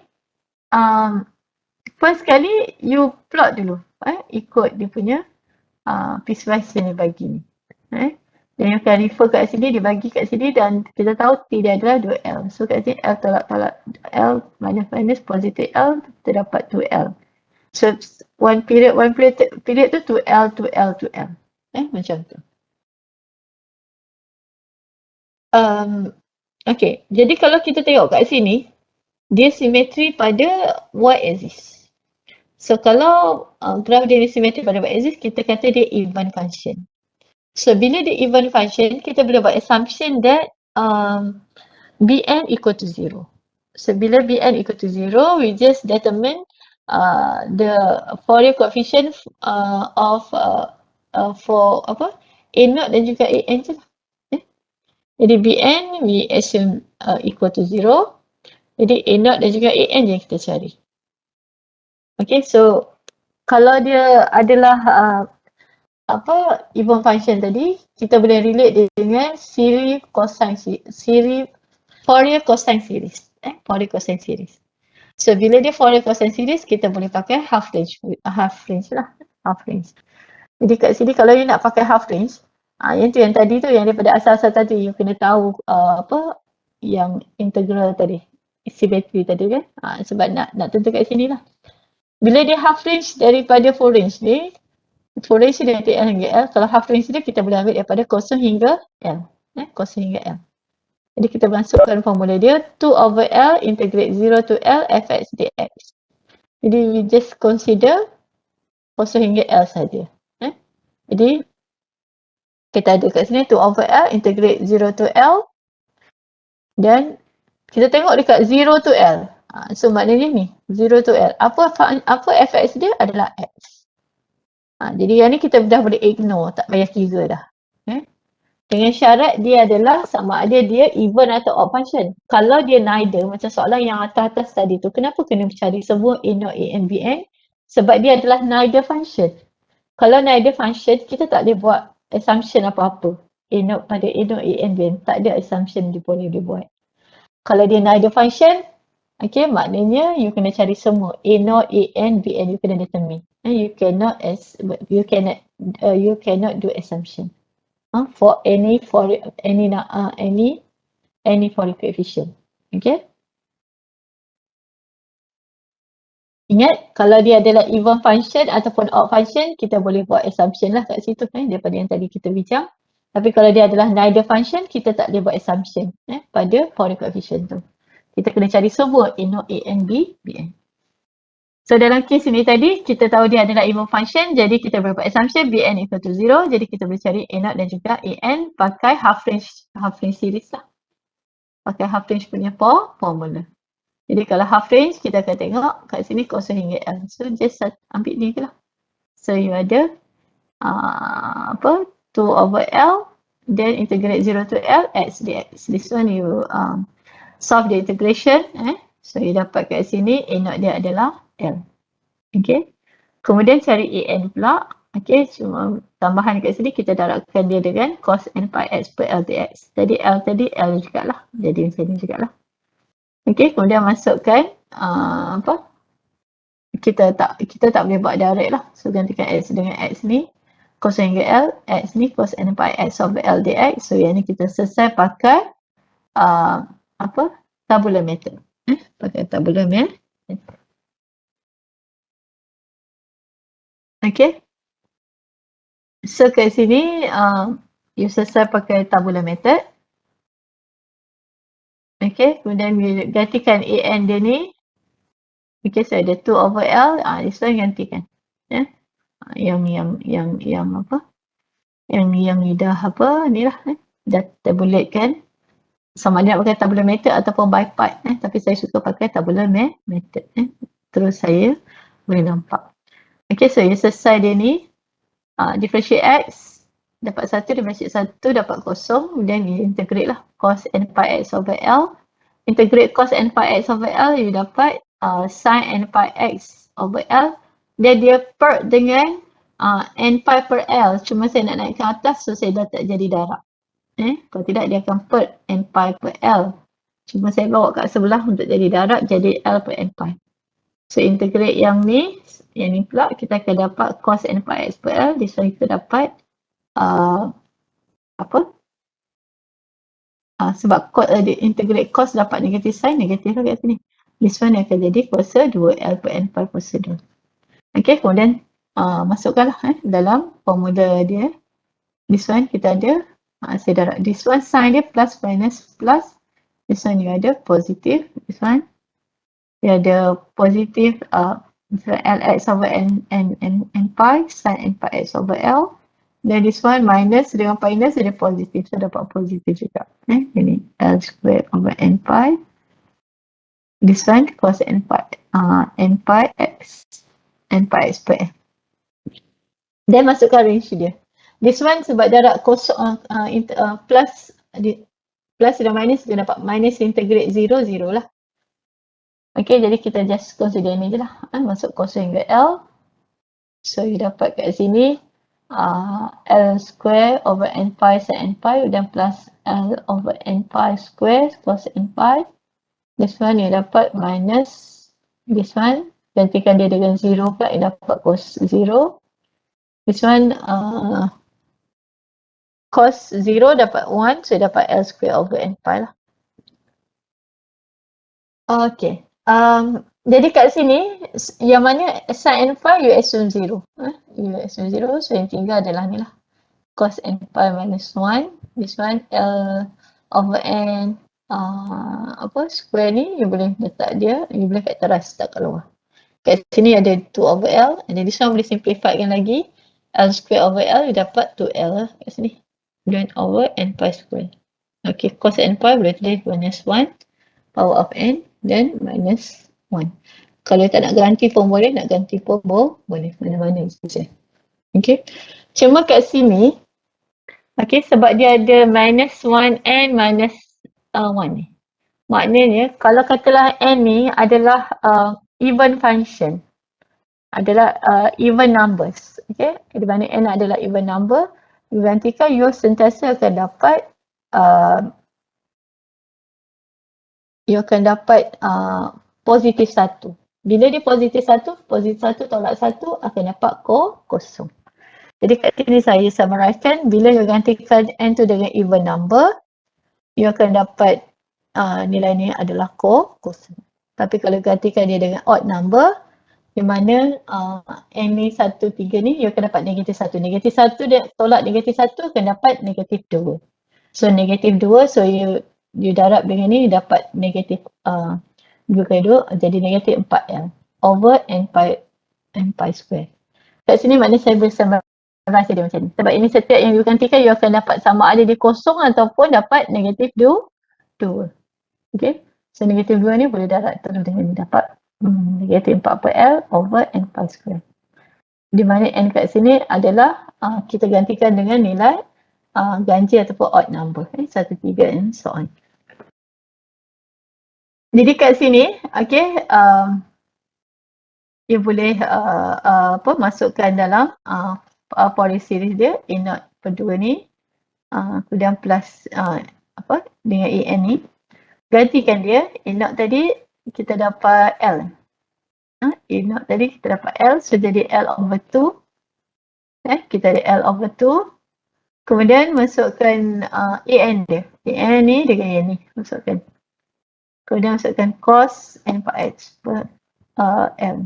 first kali you plot dulu, ikut dia punya piecewise yang dia bagi ni. Dan you akan refer kat sini, dia bagi kat sini dan kita tahu T dia adalah 2L. So kat sini L tolak L minus positif L, kita dapat 2L. So one period tu 2L. Macam tu. Okay, jadi kalau kita tengok kat sini, dia simetri pada y-axis. So kalau graf dia simetri pada y-axis, kita kata dia even function. So bila dia even function, kita boleh buat assumption that Bn equal to 0. So bila Bn equal to 0, we just determine the Fourier coefficient for apa? A0 dan juga An je lah. Jadi Bn we assume equal to 0. Jadi A0 dan juga An je yang kita cari. Okay, so kalau dia adalah even function tadi, kita boleh relate dia dengan series Fourier cosine series. Fourier cosine series. So bila dia Fourier cosine series, kita boleh pakai half range lah. Jadi kat sini kalau you nak pakai half range, yang tadi tu, yang daripada asal-asal tadi, you kena tahu yang integral tadi, simetri tadi kan. Sebab nak tentu kat sini lah. Bila dia half range daripada full range ni, full range dia dari L hingga L. Kalau half range dia, kita boleh ambil daripada kosong hingga L. Kosong hingga L. Jadi kita masukkan formula dia, 2 over L integrate 0 to L fx dx. Jadi we just consider kosong hingga L saja. Jadi kita ada kat sini 2 over L integrate 0 to L. Dan kita tengok dekat 0 to L. So maknanya ni, 0 to L. Apa fx dia adalah x. Jadi yang ni kita dah boleh ignore, tak payah kira dah. Dengan syarat dia adalah sama ada dia even atau odd function. Kalau dia neither, macam soalan yang atas-atas tadi tu, kenapa kena cari semua A0, An, Bn? Sebab dia adalah neither function. Kalau neither function, kita tak boleh buat assumption apa-apa. A0 pada A0, An, Bn. Tak ada assumption dia boleh dibuat. Kalau dia neither function, okay, maknanya you kena cari semua A0, An, Bn, you kena determine. You cannot do assumption. For any Fourier coefficient. Okay. Ingat, kalau dia adalah even function ataupun odd function, kita boleh buat assumption lah kat situ kan, daripada yang tadi kita bincang. Tapi kalau dia adalah neither function, kita tak boleh buat assumption pada Fourier coefficient tu. Kita kena cari semua A0, An, Bn. So dalam kes ini tadi, kita tahu dia adalah even function, jadi kita boleh buat assumption Bn equal to 0, jadi kita boleh cari A0 dan juga An pakai half range series lah. Pakai half range punya formula. Jadi kalau half range, kita akan tengok kat sini kosong hingga L. So just ambil ni je lah. So you ada 2 over L, then integrate 0 to L, x dx. This one you solve the integration. So you dapat kat sini, A0 dia adalah L. Okay. Kemudian cari An pula. Okay, cuma tambahan kat sini kita darabkan dia dengan cos n pi x per L dx. Jadi L tadi L jugalah. Jadi macam ni jugalah. Okay, kemudian masukkan kita tak boleh buat direct lah. So gantikan x dengan x ni. Cos hingga L, x ni cos n pi x over L dx. So yang ni kita selesai pakai tabular method. Pakai tabular method. Okay. So kat sini you selesai pakai tabular method. Okay, kemudian you gantikan An dia ni. Okay, so ada 2 over L, this one gantikan. Yang dah ni lah, dah tabulate kan. sama ada nak pakai tabular method ataupun by part, tapi saya suka pakai tabular method. Terus saya boleh nampak. Okay, so yang selesai dia ni, differentiate x, dapat 1, differentiate 1, dapat kosong, kemudian integrate lah cos n pi x over L. Integrate cos n pi x over L, you dapat sin n pi x over L. Dia per dengan n pi per L, cuma saya nak naik ke atas, so saya dah tak jadi darab. Kalau tidak, dia akan per n pi per L. Cuma saya bawa kat sebelah untuk jadi darab, jadi L per n pi. So integrate yang ni pula kita akan dapat cos n pi x per L. This one kita dapat sebab integrate cos dapat negatif sin, negatif lah kat sini. This one akan jadi kuasa 2L per n pi kuasa 2. Okay, kemudian masukkanlah dalam formula dia. This one kita ada, saya darab this one sin dia plus minus plus. This one dia ada positif. This one dia ada positif Lx over n pi sin n pi x over L. Dan this one minus dengan minus dia positif, so dapat positif juga. Ini L square over n pi. This one cos n pi x per n. Dan masukkan range dia. This one sebab darab kosong plus dan minus, dia dapat minus integrate 0 lah. Okay, jadi kita just consider ni je lah. Masuk kosong hingga L. So you dapat kat sini L square over n pi sin n pi dan plus L over n pi square cos n pi. This one you dapat minus this one, gantikan dia dengan 0 pula, you dapat cos 0. This one cos 0 dapat 1, so dapat L square over n pi lah. Okay. Jadi kat sini, yang mana sin n pi you assume 0. You assume 0, so yang tinggal adalah ni lah. Cos n pi minus 1. This one L over n square ni, you boleh letak dia, you boleh factorize tak kat luar. Kat sini ada 2 over L, and then this one boleh simplifikan lagi. L square over L, you dapat 2L lah kat sini. Then over n pi square. Okay, cos n pi boleh tulis minus 1 power of n, then minus 1. Kalau tak nak ganti pun boleh, nak ganti pun boleh, mana-mana saja. Okay, cuma kat sini, okay, sebab dia ada minus 1 and minus 1 ni. Maknanya, kalau katalah n ni adalah even function, adalah even numbers. Okay, di mana n adalah even number, you gantikan, you sentiasa akan dapat positif 1. Bila dia positif 1 tolak 1 akan dapat kosong. Jadi kat sini saya summarizekan, bila you gantikan n tu dengan even number, you akan dapat nilai ni adalah kosong. Tapi kalau gantikan dia dengan odd number, di mana n ni 1, 3 ni, you akan dapat negatif 1. Negatif 1 dia tolak negatif 1 akan dapat negatif 2. So negatif 2, so you darab dengan ni, dapat negatif 2 kali 2, jadi negatif 4L over n pi square. Kat sini maknanya saya boleh summarize dia macam ni. Sebab ini setiap yang you gantikan, you akan dapat sama ada dia kosong ataupun dapat negatif 2. Okay, so negatif 2 ni boleh darab terus dengan ni, dapat negatif 4 per L over n pi square. Di mana n kat sini adalah kita gantikan dengan nilai ganjil ataupun odd number, 1, 3 and so on. Jadi kat sini, okay, you boleh masukkan dalam Fourier series dia, A0 per 2 ni, kemudian plus dengan AN ni. Gantikan dia, A0 tadi kita dapat L. A0 tadi kita dapat L, so jadi L over 2. Kita ada L over 2. Kemudian masukkan AN dia. AN ni dengan yang ni, masukkan. Kemudian masukkan cos n pi x per L.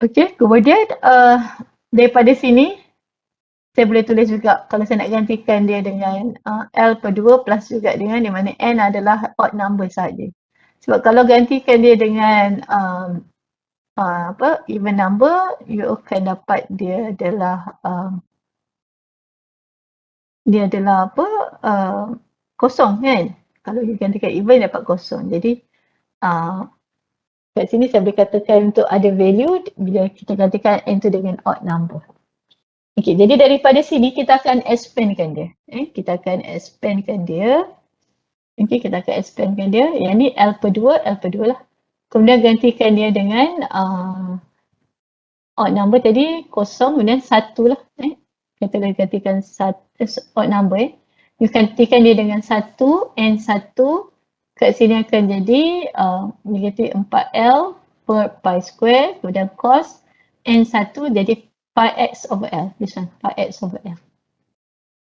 Okay, kemudian daripada sini, saya boleh tulis juga kalau saya nak gantikan dia dengan L per 2 plus juga dengan di mana n adalah odd number sahaja. Sebab kalau gantikan dia dengan even number, you akan dapat dia adalah kosong kan. Kalau you gantikan even dapat kosong. Jadi kat sini saya boleh katakan untuk ada value bila kita gantikan n tu dengan odd number. Okey, jadi daripada sini kita akan expandkan dia. Kita akan expandkan dia. Okey, kita akan expandkan dia. Yang ni L per 2 lah. Kemudian gantikan dia dengan odd number tadi kosong, kemudian 1 lah. Kita gantikan odd number. You gantikan dia dengan 1, N1. Kat sini akan jadi negatif 4L per pi square. Kemudian cos N1 jadi pi x over L. This one, pi x over L.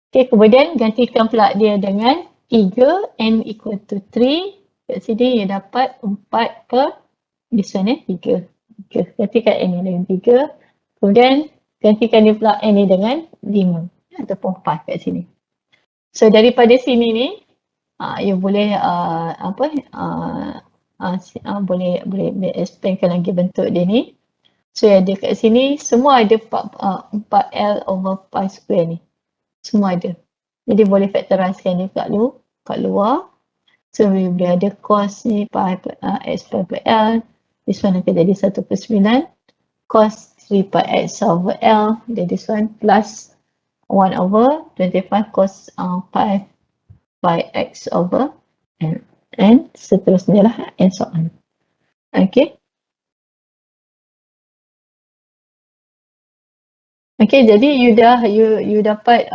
Okay, kemudian gantikan pula dia dengan 3, N equal to 3. Kat sini you dapat 4 per this one 3. Gantikan N ni dengan 3. Kemudian gantikan dia pula N ni dengan 5 ataupun 4 kat sini. So daripada sini ni you boleh boleh expandkan lagi bentuk dia ni. So yang ada kat sini semua ada 4L over pi square ni. Semua ada. Jadi boleh factorizekan dia kat luar. So boleh ada cos ni pi x per L. This one akan jadi 1 per 9. Cos 3 pi x over L. Jadi this one plus 1 over 25 cos pi x over L. And seterusnya lah and so on. Okay. Okay, jadi you dapat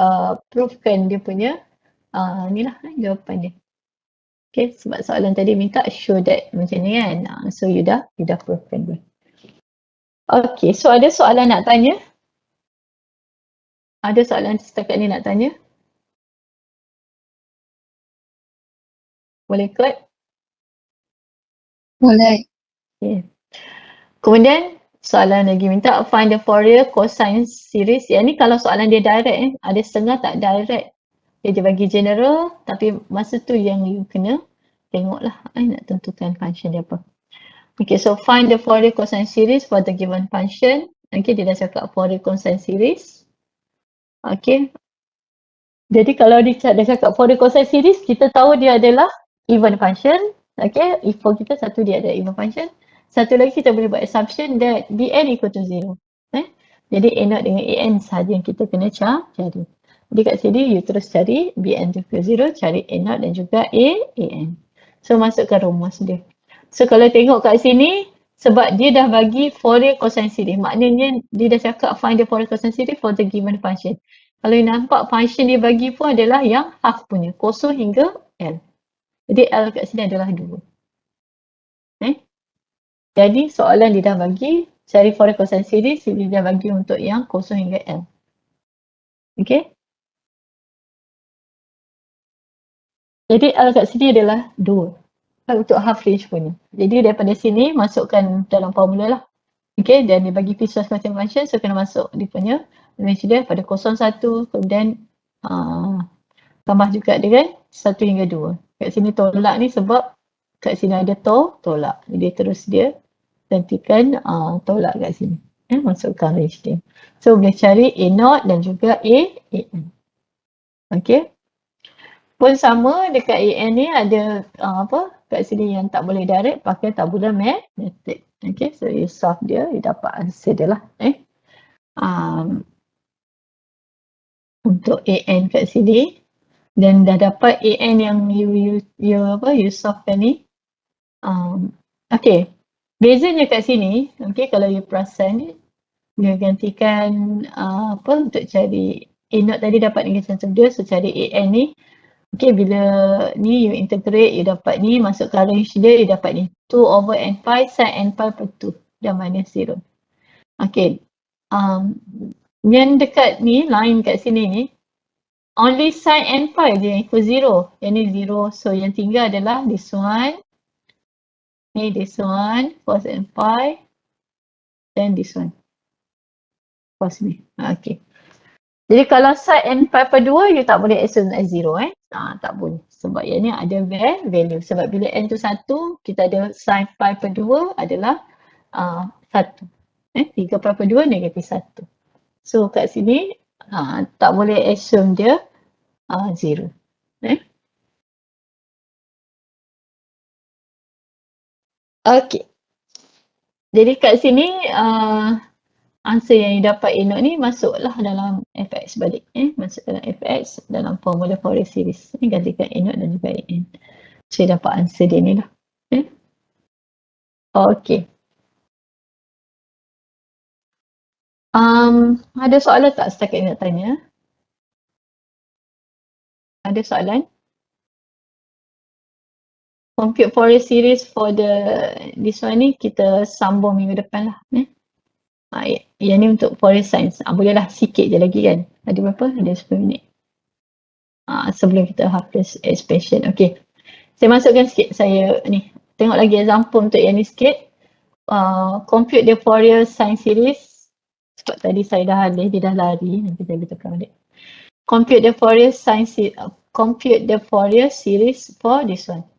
proofkan dia punya ni lah jawapan dia. Okay, sebab soalan tadi minta show that macam ni kan. So you dah proofkan dia. Okay, so ada soalan nak tanya? Ada soalan setakat ni nak tanya? Boleh kot? Boleh. Okay. Kemudian soalan lagi minta find the fourier cosine series. Yang ni kalau soalan dia direct ada setengah tak direct. Dia bagi general tapi masa tu yang you kena tengoklah nak tentukan function dia apa. Okay, so find the fourier cosine series for the given function. Okay, dia dah cakap fourier cosine series. Okay. Jadi kalau dia cakap fourier cosine series, kita tahu dia adalah even function. Okay, for kita satu dia ada even function. Satu lagi kita boleh buat assumption that Bn equal to 0. Jadi A0 dengan An sahaja yang kita kena cari. Jadi kat sini you terus cari Bn equal to 0, cari A0 dan juga An. So masukkan rumus dia. So kalau tengok kat sini, sebab dia dah bagi fourier cosine series, maknanya dia dah cakap find the fourier cosine series for the given function. Kalau you nampak function dia bagi pun adalah yang half punya, 0 hingga L. Jadi L kat sini adalah 2. Jadi soalan dia dah bagi cari fourier cosine series, dia dah bagi untuk yang 0 hingga L. Okay. Jadi L kat sini adalah 2. Untuk half range punya. Jadi daripada sini masukkan dalam formula lah. Okay, dan dia bagi piecewise constant function, so kena masuk dia punya range dia pada 0, 1, kemudian tambah juga dengan 1 hingga 2. Kat sini tolak ni sebab kat sini ada tolak. Jadi terus dia gantikan tolak kat sini. Masukkan range dia. So boleh cari A0 dan juga An. Okay. Pun sama dekat An ni ada kat sini yang tak boleh direct pakai tabular method. Okay, so you solve dia, you dapat answer dia lah. Untuk An kat sini dan dah dapat An yang you solve kan ni. Okay, bezanya kat sini, okay, kalau you perasan dia gantikan untuk cari A0 tadi dapat dengan macam dia, so cari An ni. Okay, bila ni you integrate, you dapat ni, masukkan range dia, you dapat ni 2 over n pi sin n pi per 2 dan minus 0. Okay, yang dekat ni, line kat sini ni, only sin n pi je yang equal 0. Yang ni 0, so yang tinggal adalah this one, ni this one, cos n pi, dan this one, cos ni. Okay. Jadi kalau sin n pi per 2, you tak boleh assume as 0 tak boleh. Sebab yang ni ada value. Sebab bila n tu 1, kita ada sin pi per 2 adalah 1. 3 pi per 2 negatif 1. So kat sini tak boleh assume dia 0. Okey. Jadi kat sini answer yang dapat Enok ni masuklah dalam fx balik. Masuk dalam fx dalam formula Fourier series. Ni gantikan Enok dan juga En. Saya dapat answer dia ni lah. Okey. Ada soalan tak setakat ni nak tanya? Ada soalan? Compute Fourier series for this one ni kita sambung minggu depan lah. Yang ni untuk Fourier science. Boleh lah sikit je lagi kan. Ada berapa? Ada 10 minit. Sebelum kita hapus expansion. Okey. Saya masukkan sikit saya ni. Tengok lagi example untuk yang ni sikit. Compute the Fourier science series. Sebab tadi saya dah alih, dia dah lari. Nanti saya tekan balik. Compute the Fourier series for this one.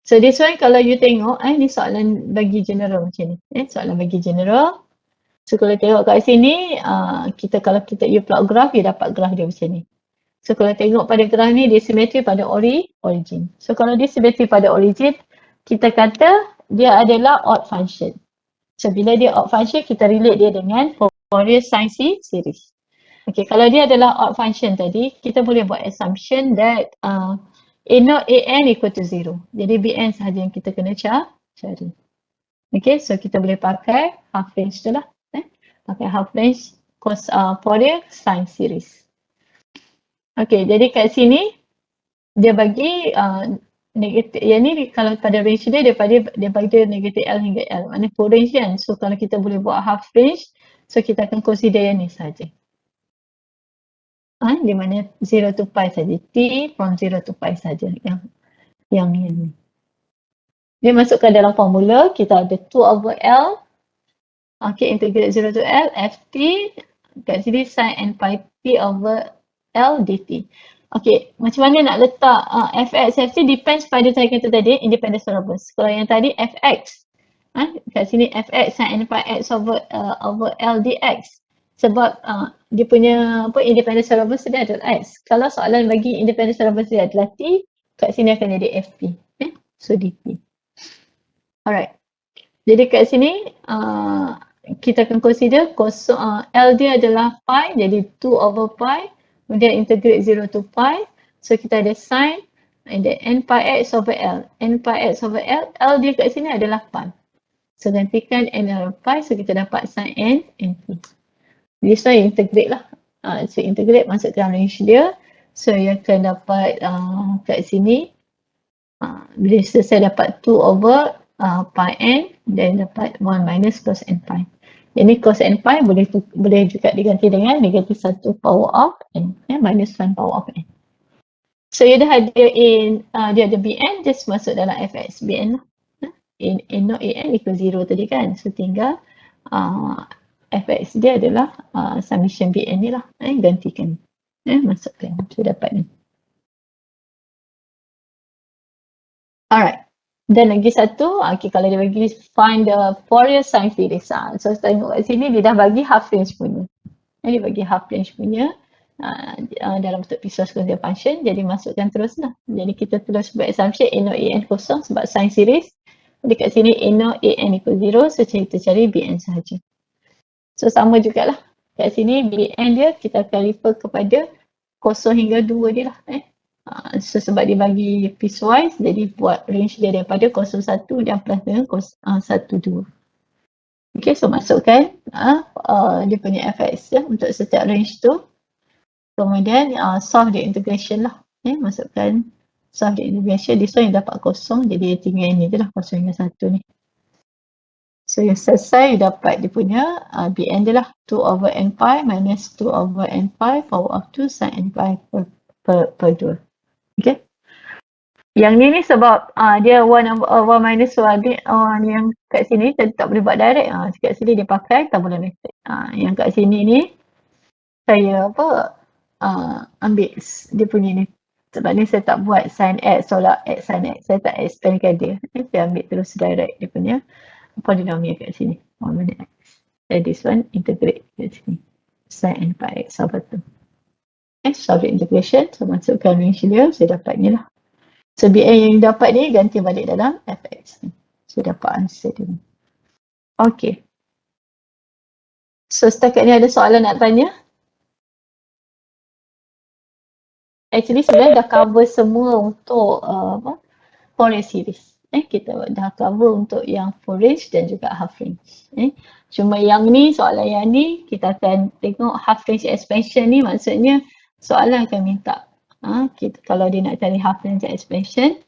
So this one kalau you tengok, ni soalan bagi general macam ni. Soalan bagi general. So kalau tengok kat sini, kalau kita plot graph, you dapat graph dia macam ni. So kalau tengok pada graph ni, dia simetri pada origin. So kalau dia simetri pada origin, kita kata dia adalah odd function. So bila dia odd function, kita relate dia dengan Fourier science series. Okay, kalau dia adalah odd function tadi, kita boleh buat assumption that A0 AN equal to 0. Jadi BN sahaja yang kita kena cari. Okay, so kita boleh pakai half range tu lah. Pakai half range Fourier science series. Okay, jadi kat sini dia bagi negatif, yang ni kalau pada range dia bagi negatif L hingga L. Maknanya full range kan. So kalau kita boleh buat half range, so kita akan consider yang ni saja. Di mana 0 to pi saja. T from 0 to pi saja. Yang ni. Dia masukkan dalam formula, kita ada 2 over L. Okay, integrate 0 to L, Ft. Kat sini sin n pi T over L dt. Okay, macam mana nak letak Fx, Ft depends pada saya kata tadi, independent variables. Kalau yang tadi Fx, kat sini Fx sin n pi x over L dx. Sebab dia punya independent variables dia adalah x. Kalau soalan bagi independent variables dia adalah t, kat sini akan jadi ft. So dt. Alright. Jadi kat sini kita akan consider L dia adalah pi, jadi 2 over pi. Kemudian integrate 0 to pi. So kita ada sin and then n pi x over L. N pi x over L. L dia kat sini adalah pi. So gantikan n over pi. So kita dapat sin n t. This one integrate lah. So integrate masuk ke dalam range dia. So you akan dapat kat sini. Bila selesai dapat 2 over pi n. Dan dapat 1 minus cos n pi. Jadi cos n pi boleh juga diganti dengan negatif 1 power of n. Minus 1 power of n. So you dah ada dia ada bn. Just masuk dalam fx bn lah. N0 an equal 0 tadi kan. So tinggal fx dia adalah summation bn ni lah. Gantikan. Masukkan. So dapat ni. Alright. Dan lagi satu, kalau dia bagi find the Fourier science series. So tengok kat sini dia dah bagi half range punya. Dia bagi half range punya dalam bentuk piecewise constant function. Jadi masukkan terus lah. Jadi kita terus buat assumption A0 AN kosong sebab science series. Dekat sini A0 AN equal 0. So kita cari BN sahaja. So sama jugalah. Kat sini BN dia kita akan refer kepada 0 hingga 2 dia lah. So sebab dia bagi piecewise, jadi buat range dia daripada 01 dan plus dengan 12. Okay, so masukkan dia punya fx untuk setiap range tu. Kemudian solve the integration lah. Masukkan solve the integration. This one yang dapat kosong, jadi tinggal ni je lah 0 hingga 1 ni. So yang selesai dapat dia punya bn dia lah 2 over n pi minus 2 over n pi power of 2 sin n pi per 2. Okay. Yang ni sebab dia 1 over minus 1 yang kat sini tak boleh buat direct. Kat sini dia pakai tabular method. Yang kat sini ni saya ambil dia punya ni. Sebab ni saya tak buat sin x tolak x sin x. Saya tak expandkan dia. Saya ambil terus direct dia punya polynomial kat sini. 1 minus x. And this one integrate kat sini. Sin n pi x over 2. Solve the integration. So masukkan range dia. Saya dapat ni lah. So BN yang dapat ni ganti balik dalam fx ni. Kita dapat answer dia. Okay. So setakat ni ada soalan nak tanya? Actually sebenarnya dah cover semua untuk fourier series. Kita dah cover untuk yang full range dan juga half range. Cuma yang ni, soalan yang ni, kita akan tengok half range expansion ni, maksudnya soalan akan minta kalau dia nak cari half range expansion,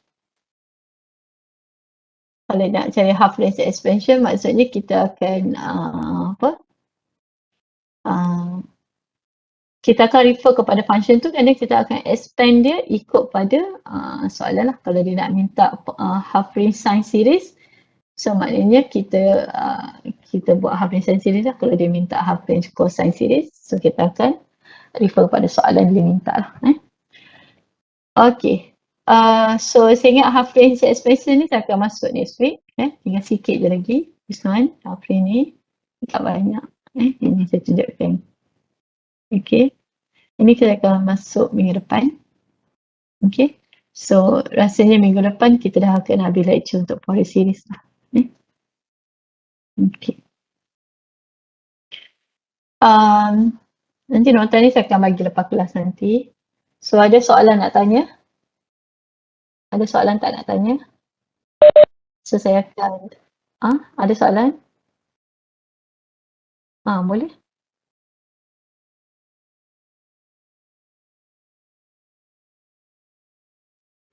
kalau nak cari half range expansion, maksudnya kita akan kita akan refer kepada function tu, dan kita akan expand dia ikut pada soalan lah. Kalau dia nak minta half range sine series, so maknanya kita buat half range sine series lah. Kalau dia minta half range cosine series, so kita akan refer kepada soalan dia minta lah. Okay. So saya ingat half range expansion ni saya akan masuk next week. Tinggal sikit je lagi. This one, half range ni tak banyak. Ini saya tunjukkan. Okay. Ini kita akan masuk minggu depan. Okay. So rasanya minggu depan kita dah akan habis lecture untuk fourier series lah. Okay. Nanti nota ni saya akan bagi lepas kelas nanti. So ada soalan nak tanya? Ada soalan tak nak tanya? So saya akan ada soalan? Boleh?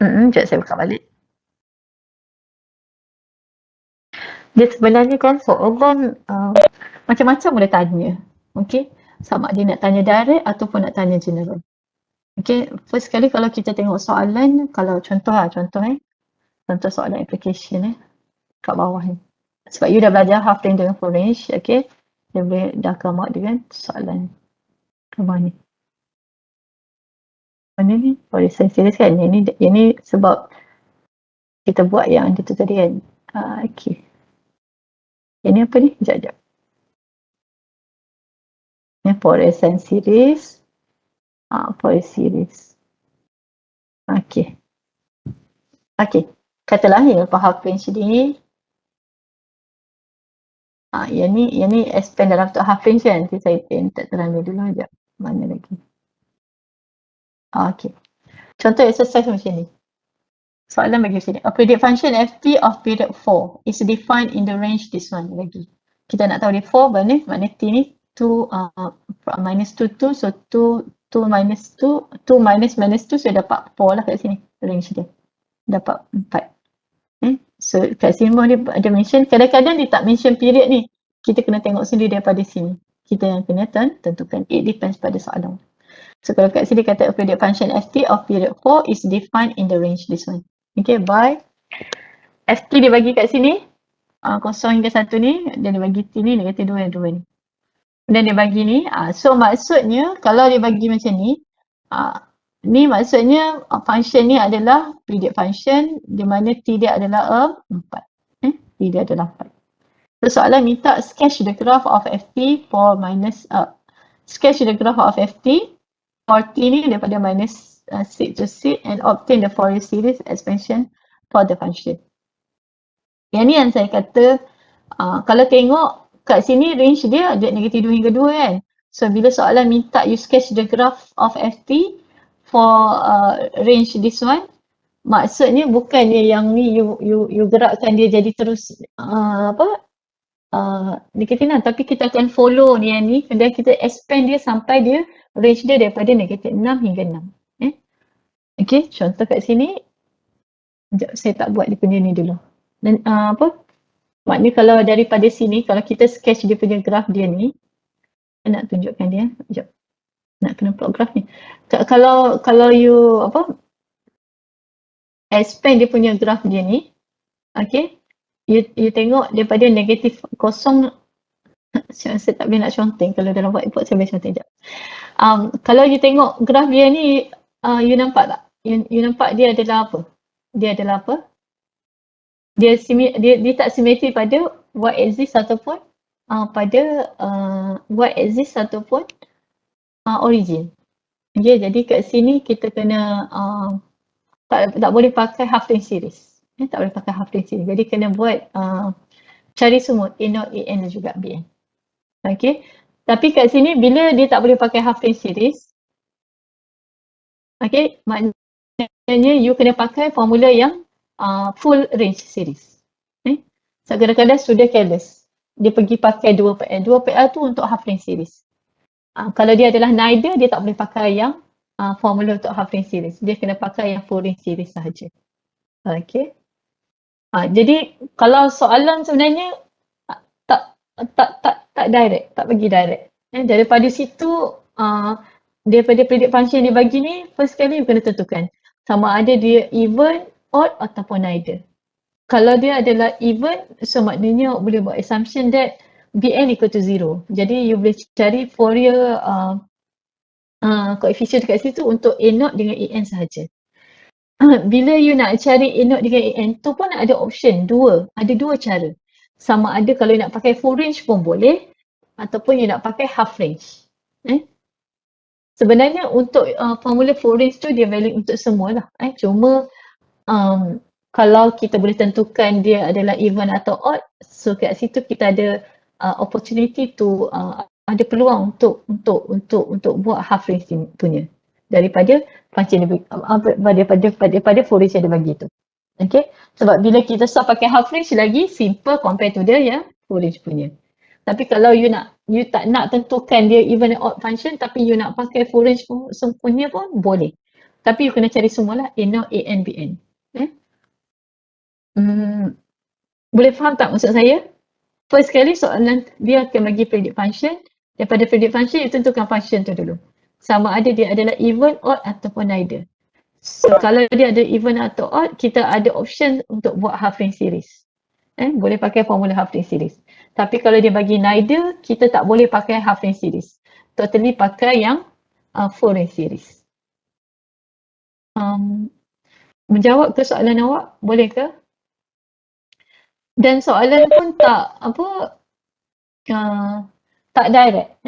Sekejap saya buka balik. Dia sebenarnya kan soalan macam-macam boleh tanya. Okay. Sama dia nak tanya direct ataupun nak tanya general. Okay. First sekali kalau kita tengok soalan, kalau contoh soalan application kat bawah ni. Sebab you dah belajar half range dengan full range, okay. Dia boleh dah come out dengan soalan kat bawah ni. Mana ni? Fourier sine series kan? Yang ni sebab kita buat yang dia tu tadi kan. Okay. Ini apa ni? Sekejap. Ini fourier sine series. Fourier series. Okay. Okay. Katalah yang half range ni. Yang ni expand dalam untuk half range kan? Nanti saya tak terang dulu sekejap. Mana lagi? Okay. Contoh exercise macam ni. Soalan bagi macam ni. A predict function ft of period 4 is defined in the range this one lagi. Kita nak tahu dia 4 mana t ni 2 minus 2 2, so 2 minus 2 minus 2, so dapat 4 lah kat sini range dia. Dapat 4. So kat sini dia ada mention, kadang-kadang dia tak mention period ni. Kita kena tengok sendiri daripada sini. Kita yang kena tentukan. It depends pada soalan. So kalau kat sini kata a predict function ft of period 4 is defined in the range this one. Okay, by ft dia bagi kat sini 0 hingga 1 ni, dan dia bagi t ni negatif 2 dan 2 ni. Dan dia bagi ni, so maksudnya kalau dia bagi macam ni, ni maksudnya function ni adalah predict function di mana t dia adalah 4. T dia adalah 4. So soalan minta sketch the graph of ft for sketch the graph of ft for t ni daripada minus 6 to 6 and obtain the Fourier series expansion for the function. Yang ni yang saya kata, kalau tengok kat sini range dia ada negatif 2 hingga 2 kan. So bila soalan minta you sketch the graph of ft for range this one, maksudnya bukannya yang ni you gerakkan dia jadi terus negatif 6, tapi kita akan follow ni yang ni, dan kita expand dia sampai dia range dia daripada negatif 6 hingga 6. Okay, contoh kat sini. Sekejap, saya tak buat dia punya ni dulu. Dan maknanya kalau daripada sini, kalau kita sketch dia punya graph dia ni, saya nak tunjukkan dia. Sekejap. Nak kena plot graph ni. Kalau you expand dia punya graph dia ni, okay, you tengok daripada negatif 0, saya tak boleh nak conteng kalau dalam whiteboard saya boleh conteng sekejap. Kalau you tengok graf dia ni, you nampak tak? You nampak dia adalah apa? Dia adalah apa? Dia tak simetri pada y-axis ataupun pada y-axis ataupun origin. Okay, jadi kat sini kita kena tak boleh pakai half range series. Tak boleh pakai half range series. Jadi kena buat cari semua A0, AN dan juga BN. Okay. Tapi kat sini bila dia tak boleh pakai half range series, okay, maknanya you kena pakai formula yang full range series. So kadang-kadang student careless. Dia pergi pakai 2PL. 2PL tu untuk half range series. Kalau dia adalah neither, dia tak boleh pakai yang formula untuk half range series. Dia kena pakai yang full range series sahaja. Okay. Jadi kalau soalan sebenarnya tak direct, tak pergi direct. Daripada situ, daripada predict function dia bagi ni, first kali you kena tentukan sama ada dia even, odd ataupun neither. Kalau dia adalah even, so maknanya boleh buat assumption that Bn equal to 0. Jadi you boleh cari fourier coefficient dekat situ untuk A0 dengan AN sahaja. Bila you nak cari A0 dengan AN tu pun ada option dua. Ada dua cara. Sama ada kalau you nak pakai full range pun boleh ataupun you nak pakai half range. Sebenarnya untuk formula full range tu dia valid untuk semua lah. Cuma kalau kita boleh tentukan dia adalah even atau odd, so kat situ kita ada opportunity to ada peluang untuk buat half range punya daripada function daripada full range yang dia bagi tu. Okay, sebab bila kita start pakai half range lagi simple compare to dia yang full range punya. Tapi kalau you tak nak tentukan dia even and odd function tapi you nak pakai full range punya pun boleh. Tapi you kena cari semualah A0, AN, BN. Boleh faham tak maksud saya? First kali soalan dia akan bagi predict function. Daripada predict function, you tentukan function tu dulu. Sama ada dia adalah even, odd ataupun neither. So kalau dia ada even atau odd, kita ada option untuk buat half range series. Boleh pakai formula half range series. Tapi kalau dia bagi neither, kita tak boleh pakai half range series. Totally pakai yang full range series. Menjawab ke soalan awak? Boleh ke? Dan soalan pun tak direct.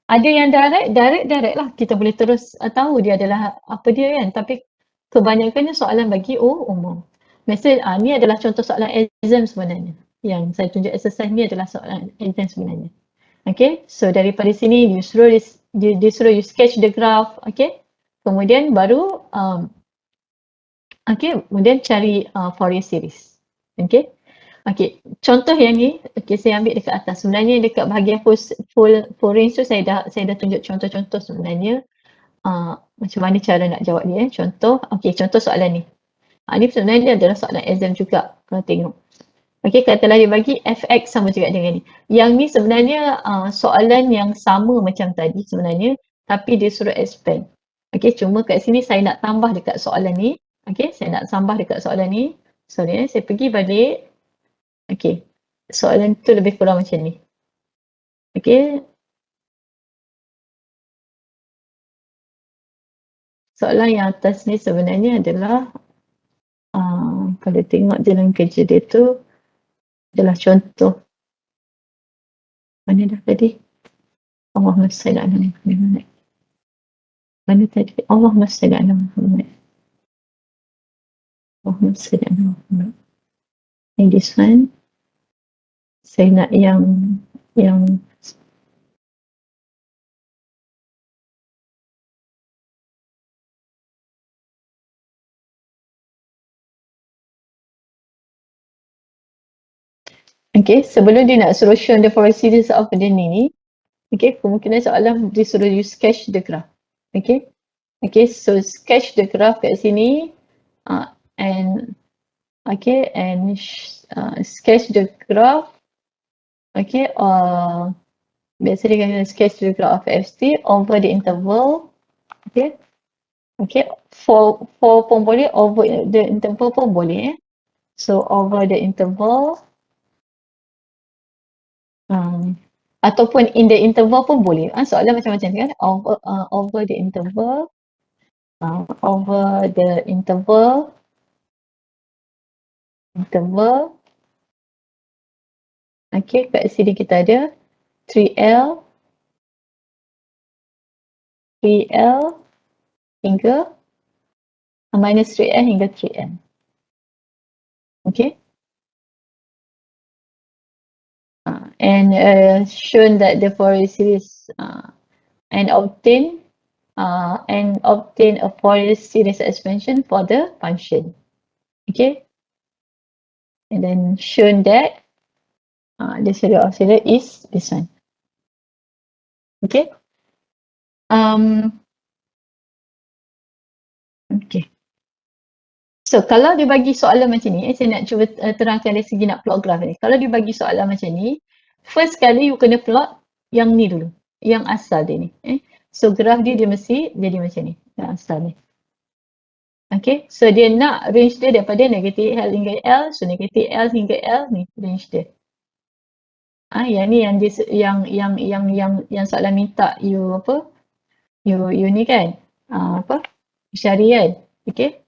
Ada yang direct lah. Kita boleh terus tahu dia adalah apa dia kan. Tapi kebanyakannya soalan bagi umum. Maksudnya ni adalah contoh soalan exam sebenarnya. Yang saya tunjuk exercise ni adalah soalan exam sebenarnya. Okay, so daripada sini dia suruh you sketch the graph. Okay, kemudian baru kemudian cari fourier series. Okay. Okay, contoh yang ni, saya ambil dekat atas. Sebenarnya dekat bahagian full range tu saya dah tunjuk contoh-contoh sebenarnya macam mana cara nak jawab dia. Contoh soalan ni. Ni sebenarnya adalah soalan exam juga kalau tengok. Okay, katalah dia bagi fx sama juga dengan ni. Yang ni sebenarnya soalan yang sama macam tadi sebenarnya, tapi dia suruh expand. Okay, cuma kat sini saya nak tambah dekat soalan ni. Okay, saya nak tambah dekat soalan ni. Sorry, saya pergi balik. Okay, soalan tu lebih kurang macam ni. Okay. Soalan yang atas ni sebenarnya adalah kalau tengok jalan kerja dia tu adalah contoh. Mana dah tadi? Allahumma salli ala Muhammad. Mana tadi? Allahumma salli ala Muhammad. Allahumma salli ala Muhammad. In this one, saya nak yang okay, sebelum dia nak suruh show the fourier series of the ni, okay, kemungkinan soalan dia suruh you sketch the graph. Okay. Okay, so sketch the graph kat sini and sketch the graph. Okay, biasanya dia kena sketch the graph of FT over the interval. Okay, for pun boleh, over the interval pun boleh. So over the interval ataupun in the interval pun boleh. Soalan macam-macam kan, over the interval, over the interval. Okay, kat sini kita ada 3L hingga minus 3L hingga 3L. Okay. And shown that the Fourier series and obtain a Fourier series expansion for the function. Okay. And then shown that the series of series is this one. Okay. Okay. So kalau dia bagi soalan macam ni, saya nak cuba terangkan dari segi nak plot graph ni. Kalau dia bagi soalan macam ni, first kali you kena plot yang ni dulu, yang asal dia ni. So graph dia mesti jadi macam ni, yang asal ni. Okay, so dia nak range dia daripada negatif L hingga L, so negatif L hingga L ni range dia. Yang ni yang dia, yang soalan minta you apa? You ni kan? Apa? Sha'ari kan? Okay.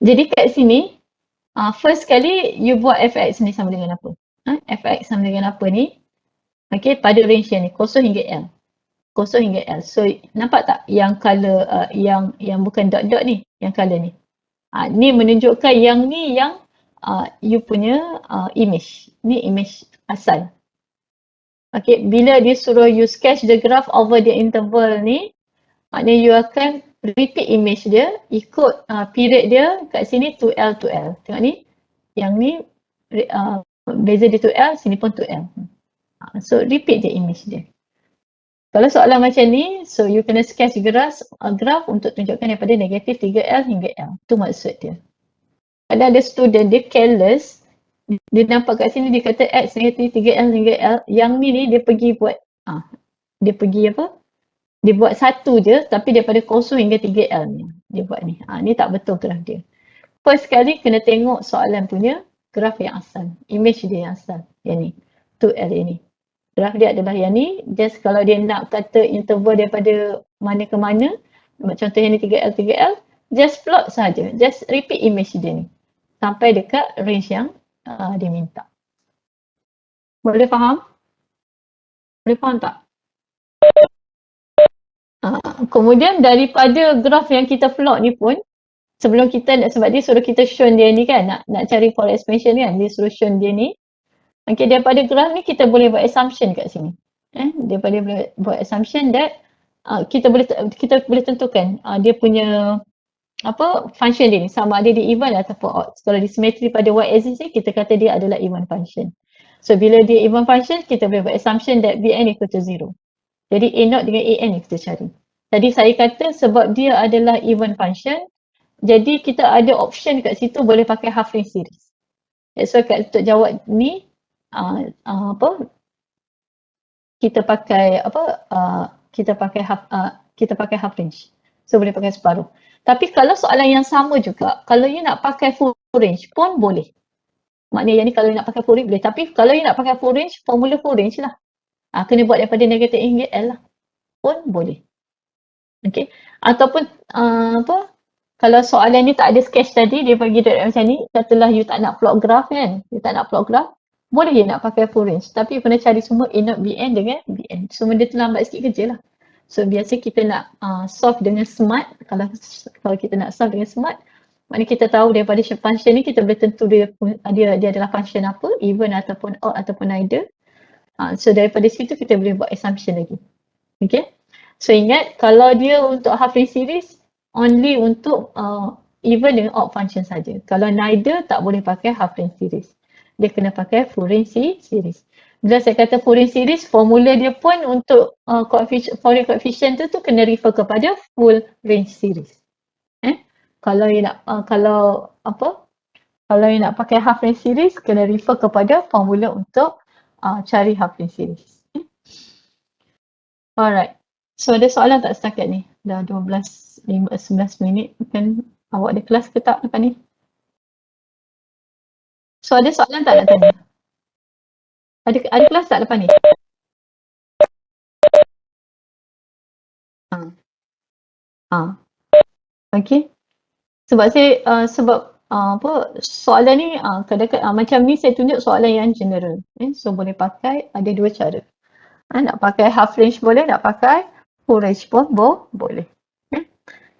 Jadi kat sini first kali you buat fx ni sama dengan apa? Fx sama dengan apa ni? Okay, pada range yang ni 0 hingga L. 0 hingga L. So nampak tak yang color yang bukan dot-dot ni, yang color ni. Ni menunjukkan yang ni yang you punya image. Ni image asal. Okay, bila dia suruh you sketch the graph over the interval ni, maknanya you akan repeat image dia ikut period dia kat sini 2L 2L. Tengok ni. Yang ni beza dia 2L, sini pun 2L. So repeat je image dia. Kalau soalan macam ni, so you kena sketch graph untuk tunjukkan daripada negatif 3L hingga L. Itu maksud dia. Ada student dia careless, dia nampak kat sini dia kata X negatif 3L hingga L, yang ni dia pergi buat dia pergi apa? Dia buat satu je tapi daripada 0 hingga 3L ni. Dia buat ni. Ni tak betul graph dia. First kali kena tengok soalan punya graph yang asal. Image dia yang asal. Yang ni. 2L ini. Graph dia adalah yang ni. Just kalau dia nak kata interval daripada mana ke mana, contoh yang ni 3L 3L, just plot saja. Just repeat image dia ni. Sampai dekat range yang dia minta. Boleh faham? Boleh faham tak? Kemudian daripada graph yang kita plot ni pun, sebelum kita nak, sebab dia suruh kita show dia ni kan, nak cari Fourier expansion kan, dia suruh show dia ni. Okay, daripada graph ni kita boleh buat assumption kat sini. Daripada boleh buat assumption that kita boleh tentukan dia punya apa function dia ni sama ada dia even ataupun odd. Kalau dia simetri pada y axis ni, kita kata dia adalah even function. So bila dia even function, kita boleh buat assumption that bn equal to 0. Jadi a0 dengan an kita cari. Tadi saya kata sebab dia adalah even function, jadi kita ada option kat situ boleh pakai half range series. So untuk jawab ni kita pakai half range. So boleh pakai separuh. Tapi kalau soalan yang sama juga, kalau you nak pakai full range pun boleh. Maknanya yang ni kalau you nak pakai full range boleh. Tapi kalau you nak pakai full range, formula full range lah. Kena buat daripada negatif hingga L lah. Pun boleh. Okay. Ataupun kalau soalan ni tak ada sketch tadi, dia bagi direct macam ni, katalah you tak nak plot graph kan, you tak nak plot graph, boleh je nak pakai full range. Tapi you kena cari semua A0 BN dengan BN. Semua dia terlambat sikit kerja lah. So biasa kita nak solve dengan smart, kalau kita nak solve dengan smart, maknanya kita tahu daripada function ni kita boleh tentu dia adalah function apa, even ataupun odd ataupun neither. So daripada situ kita boleh buat assumption lagi. Okay. So ingat, kalau dia untuk half range series, only untuk even dengan odd function saja. Kalau neither, tak boleh pakai half range series. Dia kena pakai full range series. Bila saya kata full range series, formula dia pun untuk Fourier coefficient tu kena refer kepada full range series. Kalau you nak kalau you nak pakai half range series, kena refer kepada formula untuk cari half range series. Alright. So ada soalan tak setakat ni? Dah 11 minit. Kan awak ada kelas ke tak lepas ni? So ada soalan tak nak tanya? Ada kelas tak lepas ni? Okay. Sebab saya soalan ni kadang-kadang macam ni saya tunjuk soalan yang general. So boleh pakai, ada dua cara. Nak pakai half range boleh, nak pakai full range pun boleh.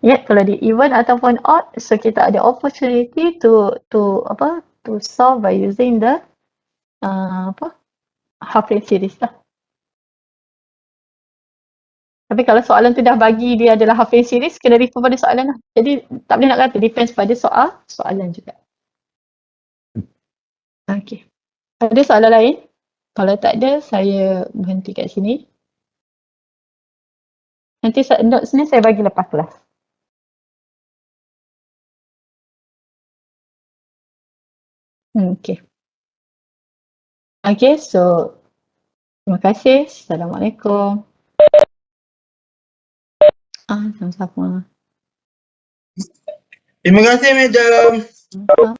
Ya, kalau dia even ataupun odd, so kita ada opportunity to solve by using the half range series lah. Tapi kalau soalan tu dah bagi dia adalah half range series, kena refer pada soalan lah. Jadi tak boleh nak kata depends pada soalan juga. Okay. Ada soalan lain? Kalau tak ada, saya berhenti kat sini. Nanti notes ni saya bagi lepas kelas. Okay. Okay, so terima kasih. Assalamualaikum. Sama-sama. Terima kasih, Madam.